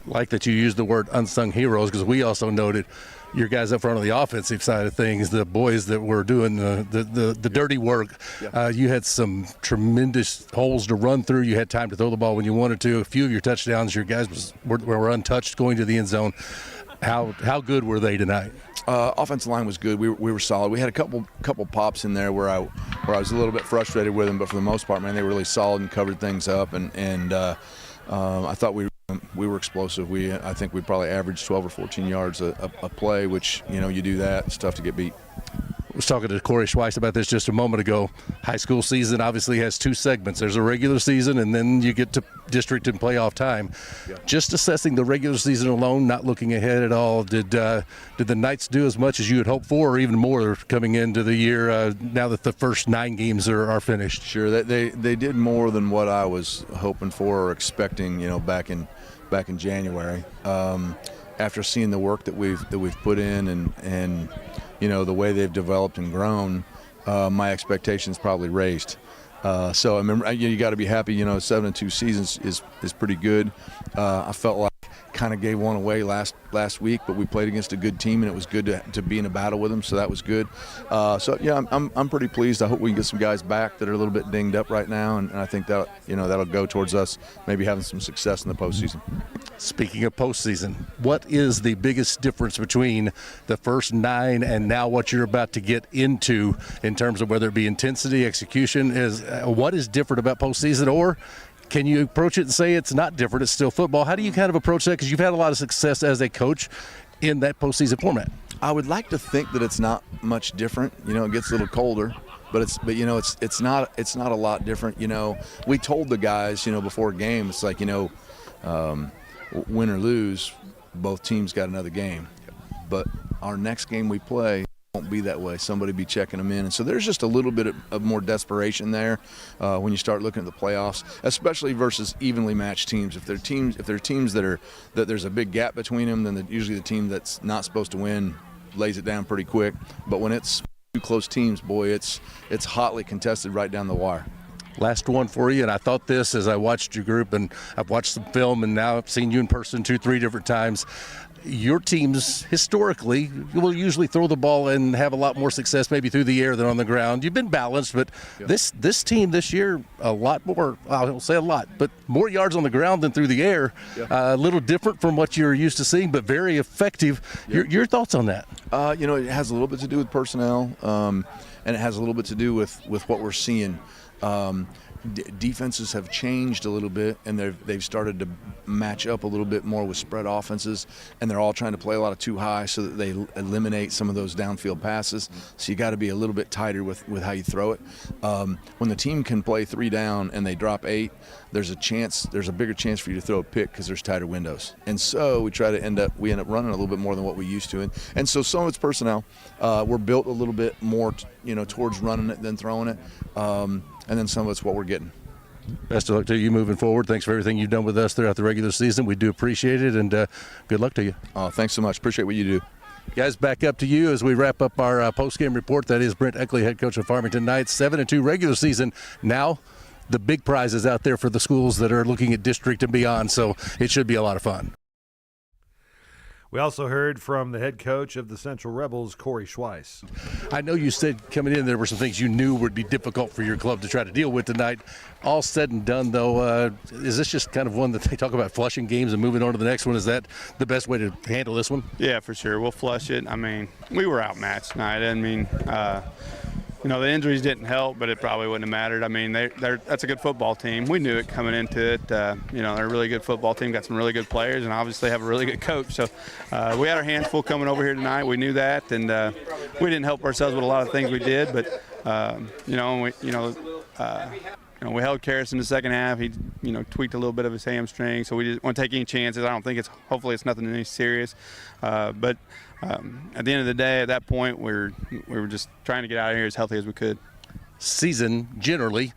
Like that you used the word unsung heroes, because we also noted your guys up front on the offensive side of things, the boys that were doing the dirty work. You had some tremendous holes to run through. You had time to throw the ball when you wanted to. A few of your touchdowns, your guys were untouched going to the end zone. How good were they tonight? Offensive line was good. We were solid. We had a couple pops in there where I was a little bit frustrated with them, but for the most part, man, they were really solid and covered things up. And I thought we were explosive. I think we probably averaged 12 or 14 yards a play, which you do that. It's tough to get beat. I was talking to Corey Schweiss about this just a moment ago. High school season obviously has two segments. There's a regular season, and then you get to district and playoff time. Yeah. Just assessing the regular season alone, not looking ahead at all, did the Knights do as much as you had hoped for, or even more coming into the year now that the first 9 games are finished? Sure, they did more than what I was hoping for or expecting, back in January. After seeing the work that we've put in and the way they've developed and grown, my expectations probably raised. So I remember, you got to be happy. 7-2 seasons is pretty good. I felt like kind of gave one away last week, but we played against a good team, and it was good to be in a battle with them. So that was good. I'm pretty pleased. I hope we can get some guys back that are a little bit dinged up right now, and I think that that'll go towards us maybe having some success in the postseason. Speaking of postseason, what is the biggest difference between the first 9 and now what you're about to get into in terms of whether it be intensity, execution? What is different about postseason, or can you approach it and say it's not different, it's still football? How do you kind of approach that? Because you've had a lot of success as a coach in that postseason format. I would like to think that it's not much different. It gets a little colder, but it's not a lot different. We told the guys, before a game, it's like, win or lose, both teams got another game. But our next game we play won't be that way. Somebody be checking them in, and so there's just a little bit of more desperation there when you start looking at the playoffs, especially versus evenly matched teams. If they're teams that there's a big gap between them, then usually the team that's not supposed to win lays it down pretty quick. But when it's two close teams, boy, it's hotly contested right down the wire. Last one for you, and I thought this as I watched your group, and I've watched some film, and now I've seen you in person 2-3 different times. Your teams historically will usually throw the ball and have a lot more success maybe through the air than on the ground. You've been balanced, but this team this year, a lot more, I don't say a lot, but more yards on the ground than through the air. A little different from what you're used to seeing, but very effective. Your thoughts on that? It has a little bit to do with personnel, and it has a little bit to do with what we're seeing. Defenses have changed a little bit, and they've started to match up a little bit more with spread offenses, and they're all trying to play a lot of too high so that they eliminate some of those downfield passes. So you got to be a little bit tighter with how you throw it. When the team can play 3 down and they drop 8, there's a bigger chance for you to throw a pick because there's tighter windows. And so we end up running a little bit more than what we used to. And so some of it's personnel. We're built a little bit more towards running it than throwing it. And then some of it's what we're getting. Best of luck to you moving forward. Thanks for everything you've done with us throughout the regular season. We do appreciate it, and good luck to you. Thanks so much. Appreciate what you do. Guys, back up to you as we wrap up our post-game report. That is Brent Eckley, head coach of Farmington Knights, 7-2 regular season. Now the big prizes out there for the schools that are looking at district and beyond, so it should be a lot of fun. We also heard from the head coach of the Central Rebels, Corey Schweiss. I know you said coming in there were some things you knew would be difficult for your club to try to deal with tonight. All said and done, though, is this just kind of one that they talk about flushing games and moving on to the next one? Is that the best way to handle this one? Yeah, for sure. We'll flush it. I mean, we were outmatched tonight. I mean, the injuries didn't help, but it probably wouldn't have mattered. I mean, that's a good football team. We knew it coming into it. They're a really good football team, got some really good players, and obviously have a really good coach. So we had our hands full coming over here tonight. We knew that, and we didn't help ourselves with a lot of things we did. But we held Karras in the second half. He tweaked a little bit of his hamstring, so we didn't want to take any chances. I don't think hopefully it's nothing any serious. But at the end of the day, at that point, we were just trying to get out of here as healthy as we could. Season, generally,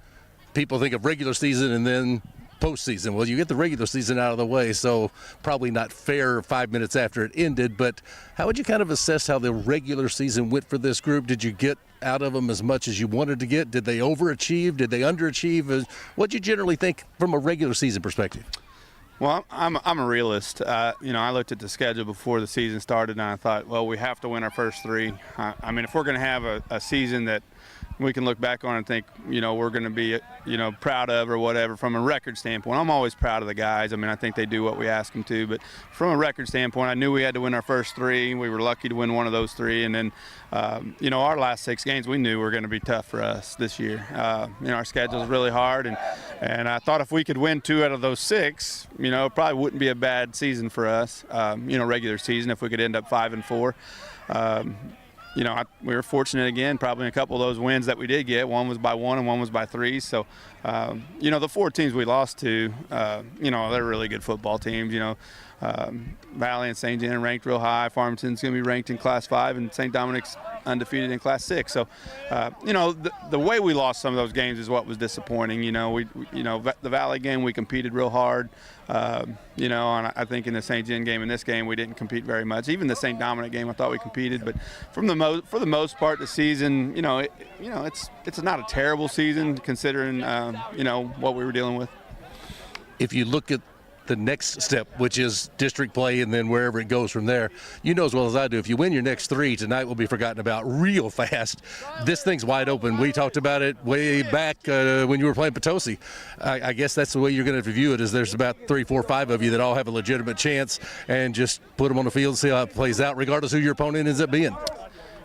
people think of regular season and then postseason. Well, you get the regular season out of the way, so probably not fair 5 minutes after it ended. But how would you kind of assess how the regular season went for this group? Did you get out of them as much as you wanted to get? Did they overachieve? Did they underachieve? What do you generally think from a regular season perspective? Well, I'm a realist. I looked at the schedule before the season started, and I thought, well, we have to win our first 3. I mean, if we're going to have a season that we can look back on and think, we're going to be, proud of or whatever from a record standpoint. I'm always proud of the guys. I mean, I think they do what we ask them to. But from a record standpoint, I knew we had to win our first 3. We were lucky to win one of those 3. And then, our last 6 games we knew were going to be tough for us this year. Our schedule is really hard. And I thought if we could win 2 out of those 6, it probably wouldn't be a bad season for us, regular season, if we could end up 5-4. We were fortunate again, probably in a couple of those wins that we did get. One was by 1 and one was by 3. So, the 4 teams we lost to, they're really good football teams. Valley and St. John ranked real high. Farmington's going to be ranked in Class 5, and St. Dominic's undefeated in Class 6. So, the way we lost some of those games is what was disappointing. The Valley game we competed real hard. And I think in the St. John game, in this game, we didn't compete very much. Even the St. Dominic game, I thought we competed, but for the most part, the season, it's not a terrible season considering what we were dealing with. If you look at the next step, which is district play, and then wherever it goes from there, you know as well as I do, if you win your next 3, tonight will be forgotten about real fast. This thing's wide open. We talked about it way back when you were playing Potosi. I guess that's the way you're going to view it, is there's about 3, 4, 5 of you that all have a legitimate chance, and just put them on the field and see how it plays out, regardless who your opponent ends up being.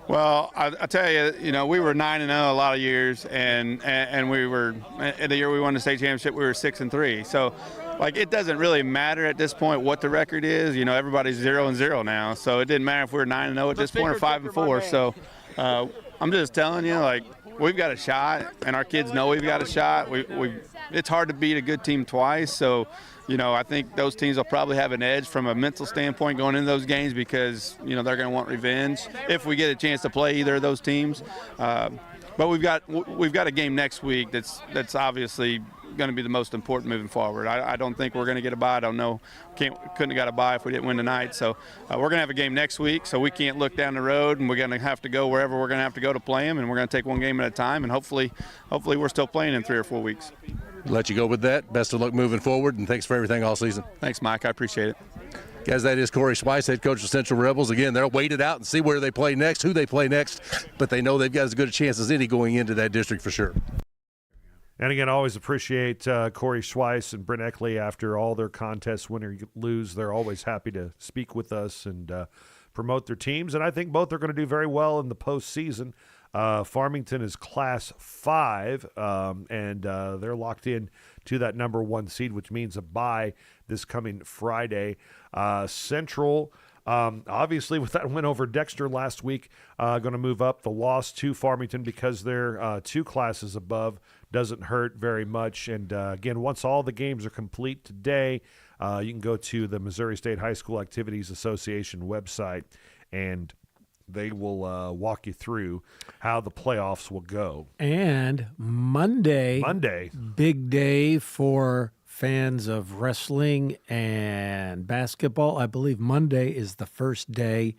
Well, I tell you, we were 9-0 a lot of years, and we were, in the year we won the state championship, we were 6-3. So, it doesn't really matter at this point what the record is. Everybody's 0-0 now, so it didn't matter if we were 9-0 at this point or 5-4. So, I'm just telling you, we've got a shot, and our kids know we've got a shot. It's hard to beat a good team twice, so. I think those teams will probably have an edge from a mental standpoint going into those games because, they're going to want revenge if we get a chance to play either of those teams. But we've got a game next week that's obviously going to be the most important moving forward. I don't think we're going to get a bye. I don't know. Couldn't have got a bye if we didn't win tonight. So we're going to have a game next week, so we can't look down the road, and we're going to have to go wherever we're going to have to go to play them, and we're going to take one game at a time, and hopefully we're still playing in 3 or 4 weeks. Let you go with that. Best of luck moving forward, and thanks for everything all season. Thanks, Mike. I appreciate it. Guys, that is Corey Schweiss, head coach of Central Rebels. Again, they'll wait it out and see where they play next, who they play next, but they know they've got as good a chance as any going into that district for sure. And again, I always appreciate Corey Schweiss and Brent Eckley after all their contests, win or lose. They're always happy to speak with us and promote their teams. And I think both are going to do very well in the postseason. Farmington is Class 5, and they're locked in to that number 1 seed, which means a bye this coming Friday. Central, obviously, with that win over Dexter last week, going to move up. The loss to Farmington because they're 2 classes above doesn't hurt very much. And again, once all the games are complete today, you can go to the Missouri State High School Activities Association website, and they will walk you through how the playoffs will go. And Monday, big day for fans of wrestling and basketball. I believe Monday is the first day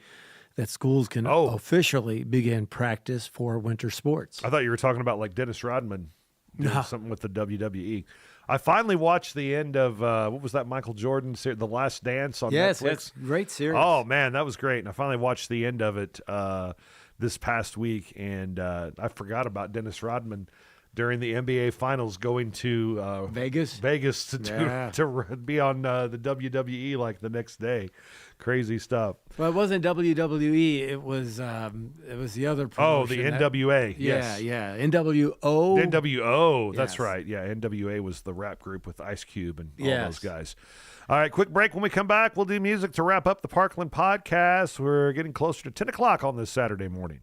that schools can officially begin practice for winter sports. I thought you were talking about like Dennis Rodman doing something with the WWE. I finally watched the end of, what was that, Michael Jordan series, The Last Dance on Netflix? Yes, that's a great series. Oh, man, that was great. And I finally watched the end of it this past week, and I forgot about Dennis Rodman during the NBA Finals going to Vegas to be on the WWE like the next day. Crazy stuff. Well, it wasn't WWE. It was the other promotion. Oh, the NWA. Yeah, yes. yeah. NWO. NWO. That's Yes. right. Yeah, NWA was the rap group with Ice Cube and all Yes. those guys. All right, quick break. When we come back, we'll do music to wrap up the Parkland podcast. We're getting closer to 10 o'clock on this Saturday morning.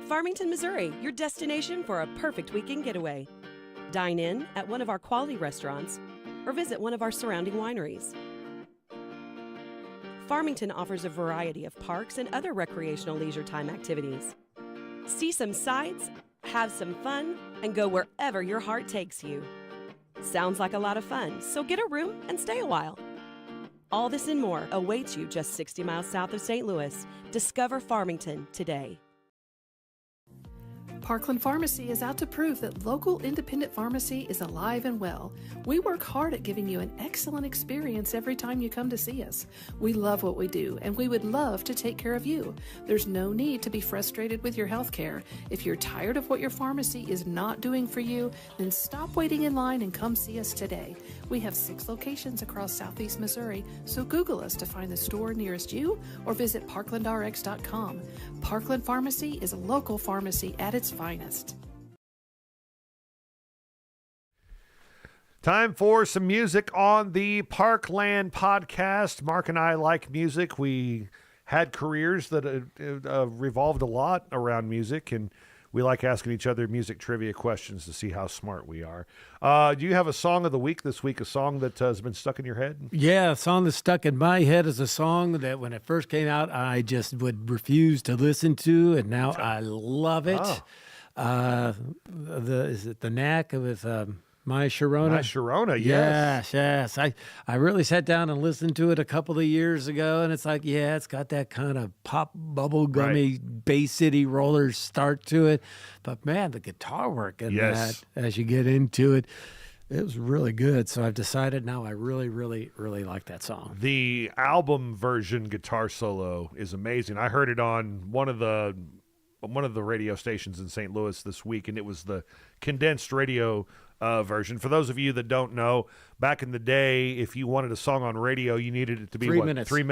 Farmington, Missouri, your destination for a perfect weekend getaway. Dine in at one of our quality restaurants or visit one of our surrounding wineries. Farmington offers a variety of parks and other recreational leisure time activities. See some sights, have some fun, and go wherever your heart takes you. Sounds like a lot of fun, so get a room and stay a while. All this and more awaits you just 60 miles south of St. Louis. Discover Farmington today. Parkland Pharmacy is out to prove that local independent pharmacy is alive and well. We work hard at giving you an excellent experience every time you come to see us. We love what we do, and we would love to take care of you. There's no need to be frustrated with your health care. If you're tired of what your pharmacy is not doing for you, then stop waiting in line and come see us today. We have 6 locations across Southeast Missouri, so Google us to find the store nearest you or visit parklandrx.com. Parkland Pharmacy is a local pharmacy at its finest. Time for some music on the Parkland podcast. Mark and I like music. We had careers that revolved a lot around music, and we like asking each other music trivia questions to see how smart we are. Do you have a song of the week this week, a song that has been stuck in your head? Yeah, a song that's stuck in my head is a song that when it first came out, I just would refuse to listen to, and now I love it. Is it The Knack with My Sharona? My Sharona, yes. Yes. I really sat down and listened to it a couple of years ago, and it's like, yeah, it's got that kind of pop bubblegummy Bay City roller start to it. But man, the guitar work in that, as you get into it, it was really good. So I've decided now I really, really, really like that song. The album version guitar solo is amazing. I heard it on one of the radio stations in St. Louis this week, and it was the condensed radio version. For those of you that don't know, back in the day, if you wanted a song on radio, you needed it to be 3 minutes. 3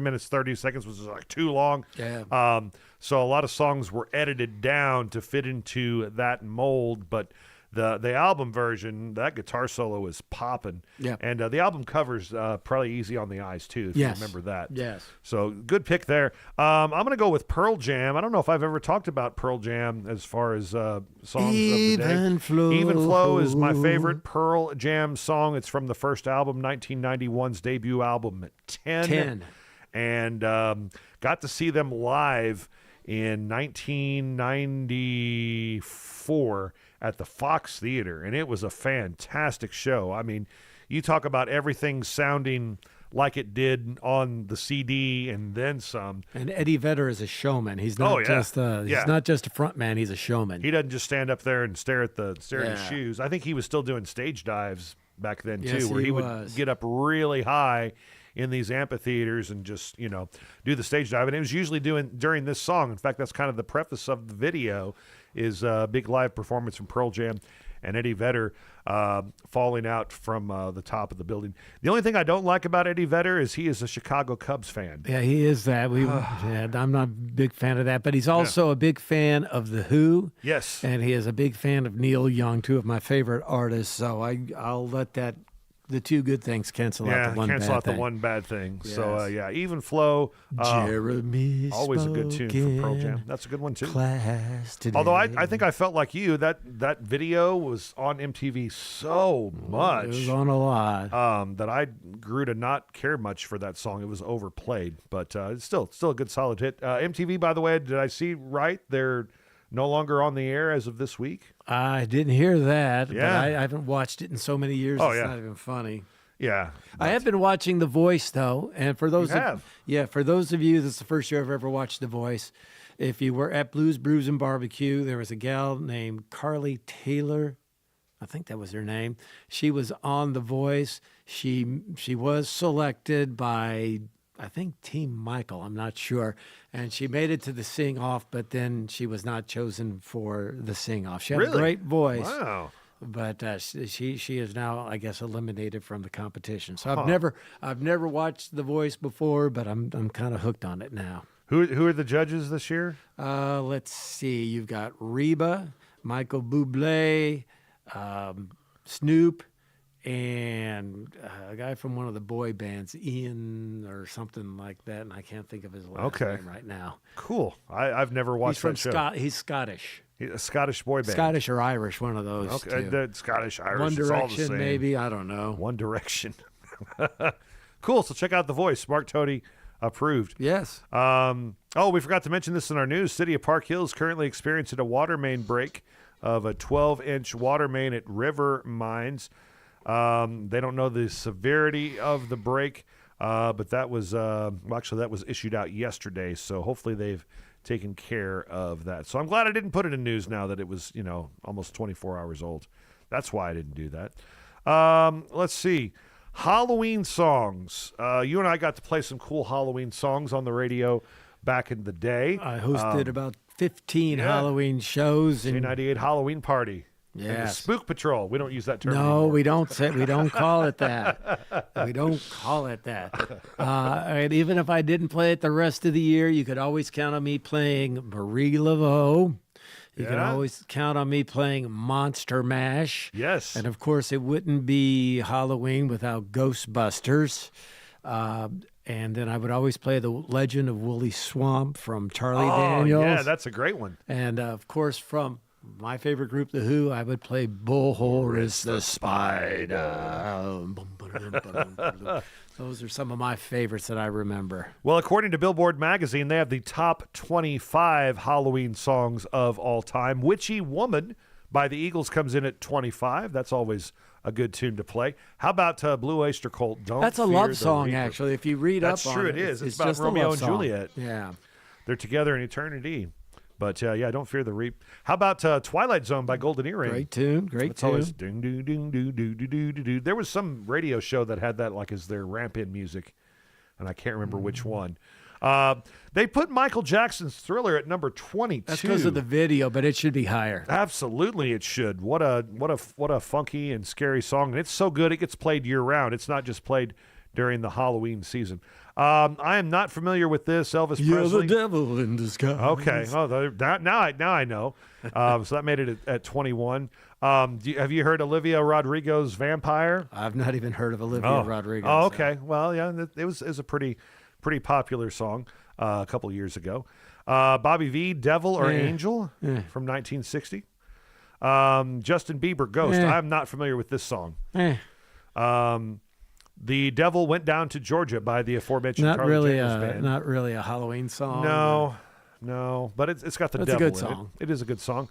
minutes 30 seconds was like too long. Yeah. So a lot of songs were edited down to fit into that mold, but the album version, that guitar solo is popping. Yeah. And the album cover's probably easy on the eyes too, if you remember that. Yes. So good pick there. I'm going to go with Pearl Jam. I don't know if I've ever talked about Pearl Jam as far as songs of the day. Even Flow. Even Flow is my favorite Pearl Jam song. It's from the first album, 1991's debut album, 10. And got to see them live in 1994 at the Fox Theater, and it was a fantastic show. I mean, you talk about everything sounding like it did on the CD and then some. And Eddie Vedder is a showman. He's not just he's not just a front man, he's a showman. He doesn't just stand up there and stare at his shoes. I think he was still doing stage dives back then too, where he would get up really high in these amphitheaters and just, do the stage dive. And it was usually during this song. In fact, that's kind of the preface of the video, is a big live performance from Pearl Jam and Eddie Vedder falling out from the top of the building. The only thing I don't like about Eddie Vedder is he is a Chicago Cubs fan. Yeah, he is that. I'm not a big fan of that, but he's also a big fan of The Who. Yes. And he is a big fan of Neil Young, two of my favorite artists. So I'll let the two good things cancel out the one bad thing. The one bad thing. Yes. So, Even Flow. Jeremy always a good tune from Pearl Jam. That's a good one, too. Class today. Although I think I felt like you, that video was on MTV so much. It was on a lot. That I grew to not care much for that song. It was overplayed. But it's still a good, solid hit. MTV, by the way, did I see right? They're no longer on the air as of this week. I didn't hear that. Yeah. But I haven't watched it in so many years. It's not even funny. Yeah. I have been watching The Voice, though. And for those for those of you, this is the first year I've ever watched The Voice. If you were at Blues, Brews, and Barbecue, there was a gal named Carly Taylor. I think that was her name. She was on The Voice. She was selected by, I think, Team Michael. I'm not sure. And she made it to the sing-off, but then she was not chosen for the sing-off. She had a great voice. Wow. But she is now, I guess, eliminated from the competition. So I've never watched The Voice before, but I'm kind of hooked on it now. Who are the judges this year? Let's see. You've got Reba, Michael Bublé, Snoop, and a guy from one of the boy bands, Ian or something like that, and I can't think of his last name right now. Cool. I've never watched that show. He's Scottish. A Scottish boy band. Scottish or Irish, one of those. Okay, Scottish, Irish. One Direction, Direction, all the same. maybe. I don't know. One Direction. Cool. So check out The Voice. Mark Toady approved. Yes. We forgot to mention this in our news. City of Park Hills currently experiencing a water main break of a 12-inch water main at River Mines. They don't know the severity of the break, but that was that was issued out yesterday. So hopefully they've taken care of that. So I'm glad I didn't put it in news now that it was almost 24 hours old. That's why I didn't do that. Let's see. Halloween songs. You and I got to play some cool Halloween songs on the radio back in the day. I hosted about 15 Halloween shows. K98 Halloween Party. Yeah. Spook Patrol. We don't use that term No, anymore. we don't call it that. We don't call it that. And even if I didn't play it the rest of the year, you could always count on me playing Marie Laveau. You can always count on me playing Monster Mash. Yes. And, of course, it wouldn't be Halloween without Ghostbusters. And then I would always play The Legend of Woolly Swamp from Charlie Oh, Daniels. yeah, that's a great one. And, of course, from my favorite group, The Who, I would play Boris the Spider. Those are some of my favorites that I remember. Well, according to Billboard magazine, they have the top 25 Halloween songs of all time. Witchy Woman by the Eagles comes in at 25. That's always a good tune to play. How about Blue Oyster Cult? Don't That's a Fear love the song, Reaper? actually. If you read That's up true, on it is. It's about just a Romeo love and song. Juliet. Yeah. They're together in eternity. But, yeah, Don't Fear the Reap. How about Twilight Zone by Golden Earring? Great tune, great It's tune. always ding, ding, ding, ding, ding, ding, ding, ding, ding. There was some radio show that had that like as their ramp-in music, and I can't remember which one. They put Michael Jackson's Thriller at number 22. That's because of the video, but it should be higher. Absolutely, it should. What a funky and scary song, and it's so good it gets played year-round. It's not just played during the Halloween season. I am not familiar with this. Elvis You're Presley. the devil in disguise. Okay. Oh, now I know. So that made it at 21. Have you heard Olivia Rodrigo's Vampire? I've not even heard of Olivia Rodrigo. Oh, so. okay. Well, yeah, it was a pretty popular song a couple years ago. Bobby V, Devil or Angel from 1960. Justin Bieber, Ghost. I'm not familiar with this song. The Devil Went Down to Georgia by the aforementioned Not Charlie really Daniels Band. not really a Halloween song. No, but it's got the That's a devil good in song. it. It is a good song.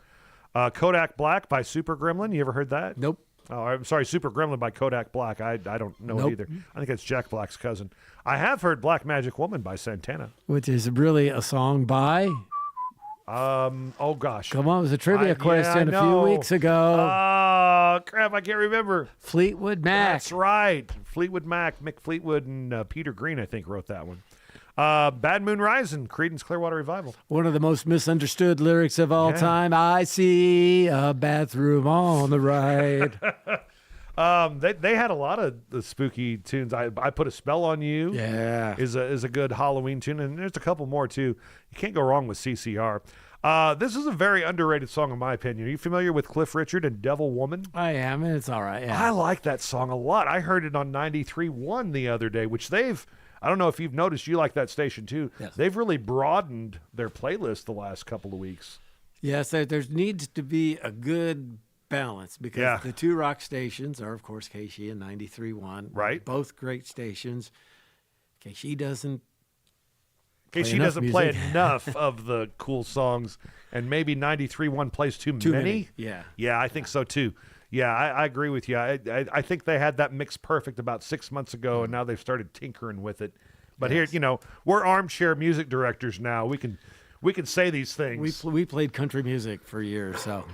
Kodak Black by Super Gremlin. You ever heard that? Nope. Oh, I'm sorry, Super Gremlin by Kodak Black. I don't know Nope. it either. I think it's Jack Black's cousin. I have heard Black Magic Woman by Santana. Which is really a song by... Oh gosh. Come on, it was a trivia question I a few know. weeks ago. Oh, crap, I can't remember. Fleetwood Mac. That's right. Fleetwood Mac, Mick Fleetwood and Peter Green, I think, wrote that one. Bad Moon Rising, Creedence Clearwater Revival. One of the most misunderstood lyrics of all Yeah. time. I see a bathroom on the right. They had a lot of the spooky tunes. I Put a Spell on You. Yeah. is a good Halloween tune, and there's a couple more too. You can't go wrong with CCR. This is a very underrated song in my opinion. Are you familiar with Cliff Richard and Devil Woman? I am, and it's all right. Yeah. I like that song a lot. I heard it on 93.1 the other day, which I don't know if you've noticed, you like that station too. Yes. They've really broadened their playlist the last couple of weeks. Yes, there needs to be a good balance because the two rock stations are, of course, KC and 93.1. Right. Both great stations. KC doesn't She doesn't play enough of the cool songs, and maybe 93.1 plays too many. Yeah. Yeah, I think so too. Yeah, I agree with you. I think they had that mix perfect about 6 months ago, and now they've started tinkering with it. But here, we're armchair music directors now. We can say these things. We played country music for years, so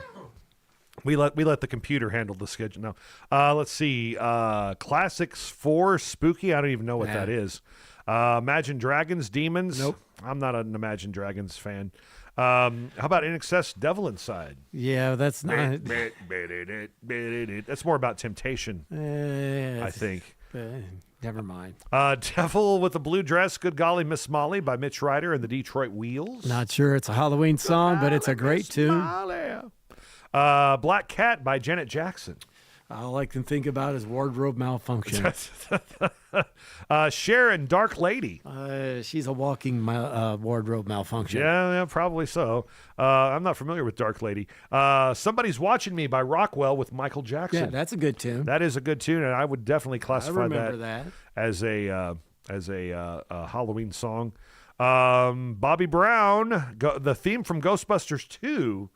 we let the computer handle the schedule now. Let's see. Classics 4 Spooky. I don't even know what that is. Imagine Dragons, Demons. Nope. I'm not an Imagine Dragons fan. How about In Excess, Devil Inside? yeah, that's not. That's more about temptation, I think. Never mind. Devil with a Blue Dress, Good Golly Miss Molly by Mitch Ryder and the Detroit Wheels. Not sure it's a Halloween song, but it's a great tune. Black Cat by Janet Jackson. All I can think about is wardrobe malfunction. Sharon, Dark Lady. She's a walking wardrobe malfunction. Yeah, probably so. I'm not familiar with Dark Lady. Somebody's Watching Me by Rockwell with Michael Jackson. Yeah, that's a good tune. That is a good tune, and I would definitely classify that as a Halloween song. Bobby Brown, the theme from Ghostbusters 2,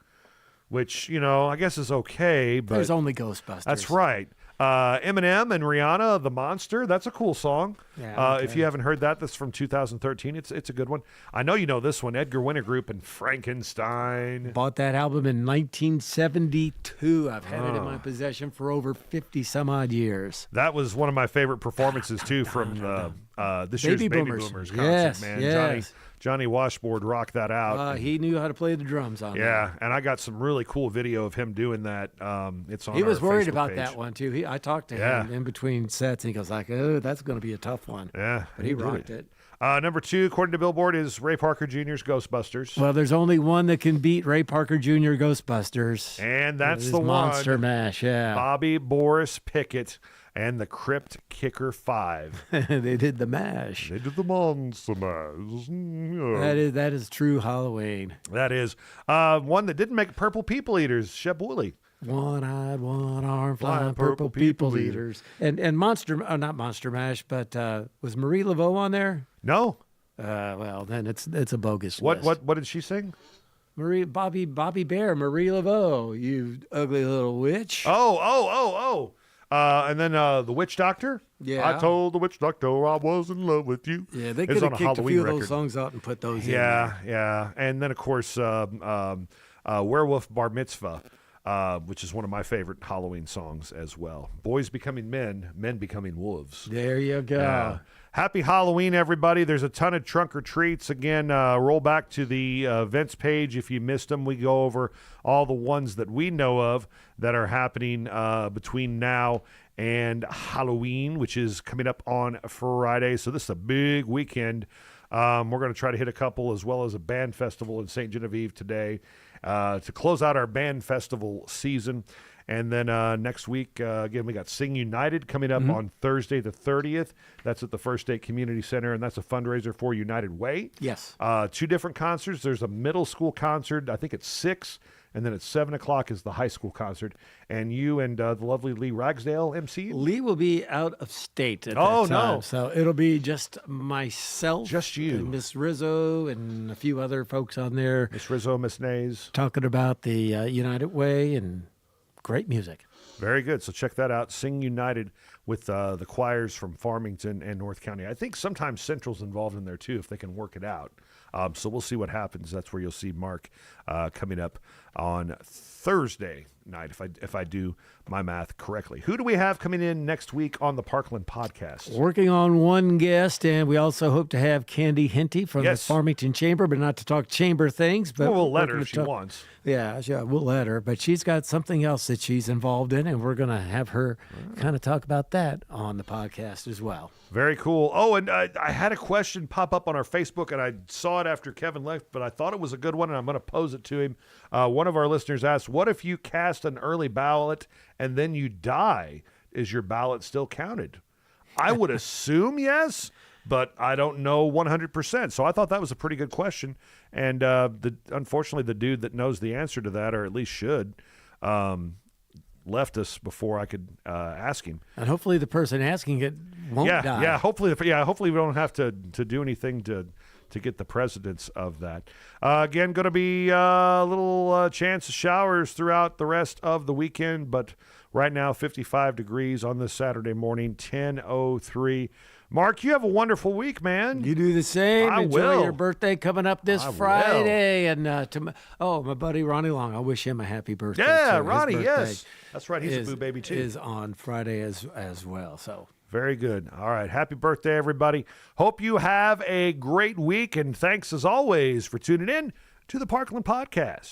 which, I guess is okay. But there's only Ghostbusters. That's right. Eminem and Rihanna, The Monster. That's a cool song. Yeah, If you haven't heard that, that's from 2013. It's a good one. I know you know this one, Edgar Winter Group and Frankenstein. Bought that album in 1972. I've had it in my possession for over 50 some odd years. That was one of my favorite performances too from this year's Baby Boomers concert. Yes, man, yes. Johnny Washboard rocked that out. He knew how to play the drums on Yeah, that. and I got some really cool video of him doing that. It's on. He was our worried Facebook about page. that one too. I talked to him in between sets, and he goes like, "Oh, that's going to be a tough one." Yeah, but he rocked it. Number 2, according to Billboard, is Ray Parker Jr.'s Ghostbusters. Well, there's only one that can beat Ray Parker Jr. Ghostbusters, And that's It is the one. Monster Mash. Yeah, Bobby Boris Pickett. and the Crypt Kicker 5. They did the mash. They did the monster mash. That is true Halloween. That is. One that didn't make Purple People Eaters, Shep Woolley. One-eyed, one-armed, flying purple people eaters. And not Monster Mash, but was Marie Laveau on there? No. Well, then it's a bogus What list. what did she sing? Bobby Bear, Marie Laveau, you ugly little witch. Oh. And then the Witch Doctor. Yeah. I told the Witch Doctor I was in love with you. Yeah, they It was could on have a kicked a Halloween few of record. those songs out and put those in. Yeah. And then, of course, Werewolf Bar Mitzvah, which is one of my favorite Halloween songs as well. Boys becoming men, men becoming wolves. There you go. Happy Halloween, everybody. There's a ton of trunk or treats. Again, roll back to the events page if you missed them. We go over all the ones that we know of that are happening between now and Halloween, which is coming up on Friday. So this is a big weekend. We're going to try to hit a couple, as well as a band festival in St. Genevieve today to close out our band festival season. And then next week, again, we got Sing United coming up on Thursday the 30th. That's at the First State Community Center, and that's a fundraiser for United Way. Yes. 2 different concerts. There's a middle school concert. I think it's 6, and then at 7 o'clock is the high school concert. And you and the lovely Lee Ragsdale MC. Lee will be out of state at Oh, that time. no. So it'll be just myself. Just you. And Miss Rizzo and a few other folks on there. Miss Rizzo, Miss Nays. Talking about the United Way and great music. Very good. So check that out. Sing United with the choirs from Farmington and North County. I think sometimes Central's involved in there too, if they can work it out. So we'll see what happens. That's where you'll see Mark coming up on Thursday night, if I do my math correctly. Who do we have coming in next week on the Parkland podcast? Working on one guest, and we also hope to have Candy Henty from the Farmington Chamber, but not to talk chamber things. But We'll let we're her gonna if she talk- wants. Yeah, we'll let her. But she's got something else that she's involved in, and we're going to have her kind of talk about that on the podcast as well. Very cool. Oh, and I had a question pop up on our Facebook, and I saw it after Kevin left, but I thought it was a good one, and I'm going to pose it to him. One of our listeners asked, what if you cast an early ballot and then you die? Is your ballot still counted? I would assume yes, but I don't know 100%. So I thought that was a pretty good question. And unfortunately, the dude that knows the answer to that, or at least should, left us before I could ask him. And hopefully the person asking it won't die. Yeah, hopefully we don't have to do anything to get the precedence of that. Again, going to be a little chance of showers throughout the rest of the weekend, but right now 55 degrees on this Saturday morning, 10:03. Mark, you have a wonderful week, man. You do the same. I Enjoy will. your birthday coming up this I will. Friday. And my buddy Ronnie Long, I wish him a happy birthday. Yeah, too. His Ronnie, birthday yes. That's right. He's a boo baby, too. Is on Friday as well. So Very good. All right. Happy birthday, everybody. Hope you have a great week, and thanks as always for tuning in to the Parkland Podcast.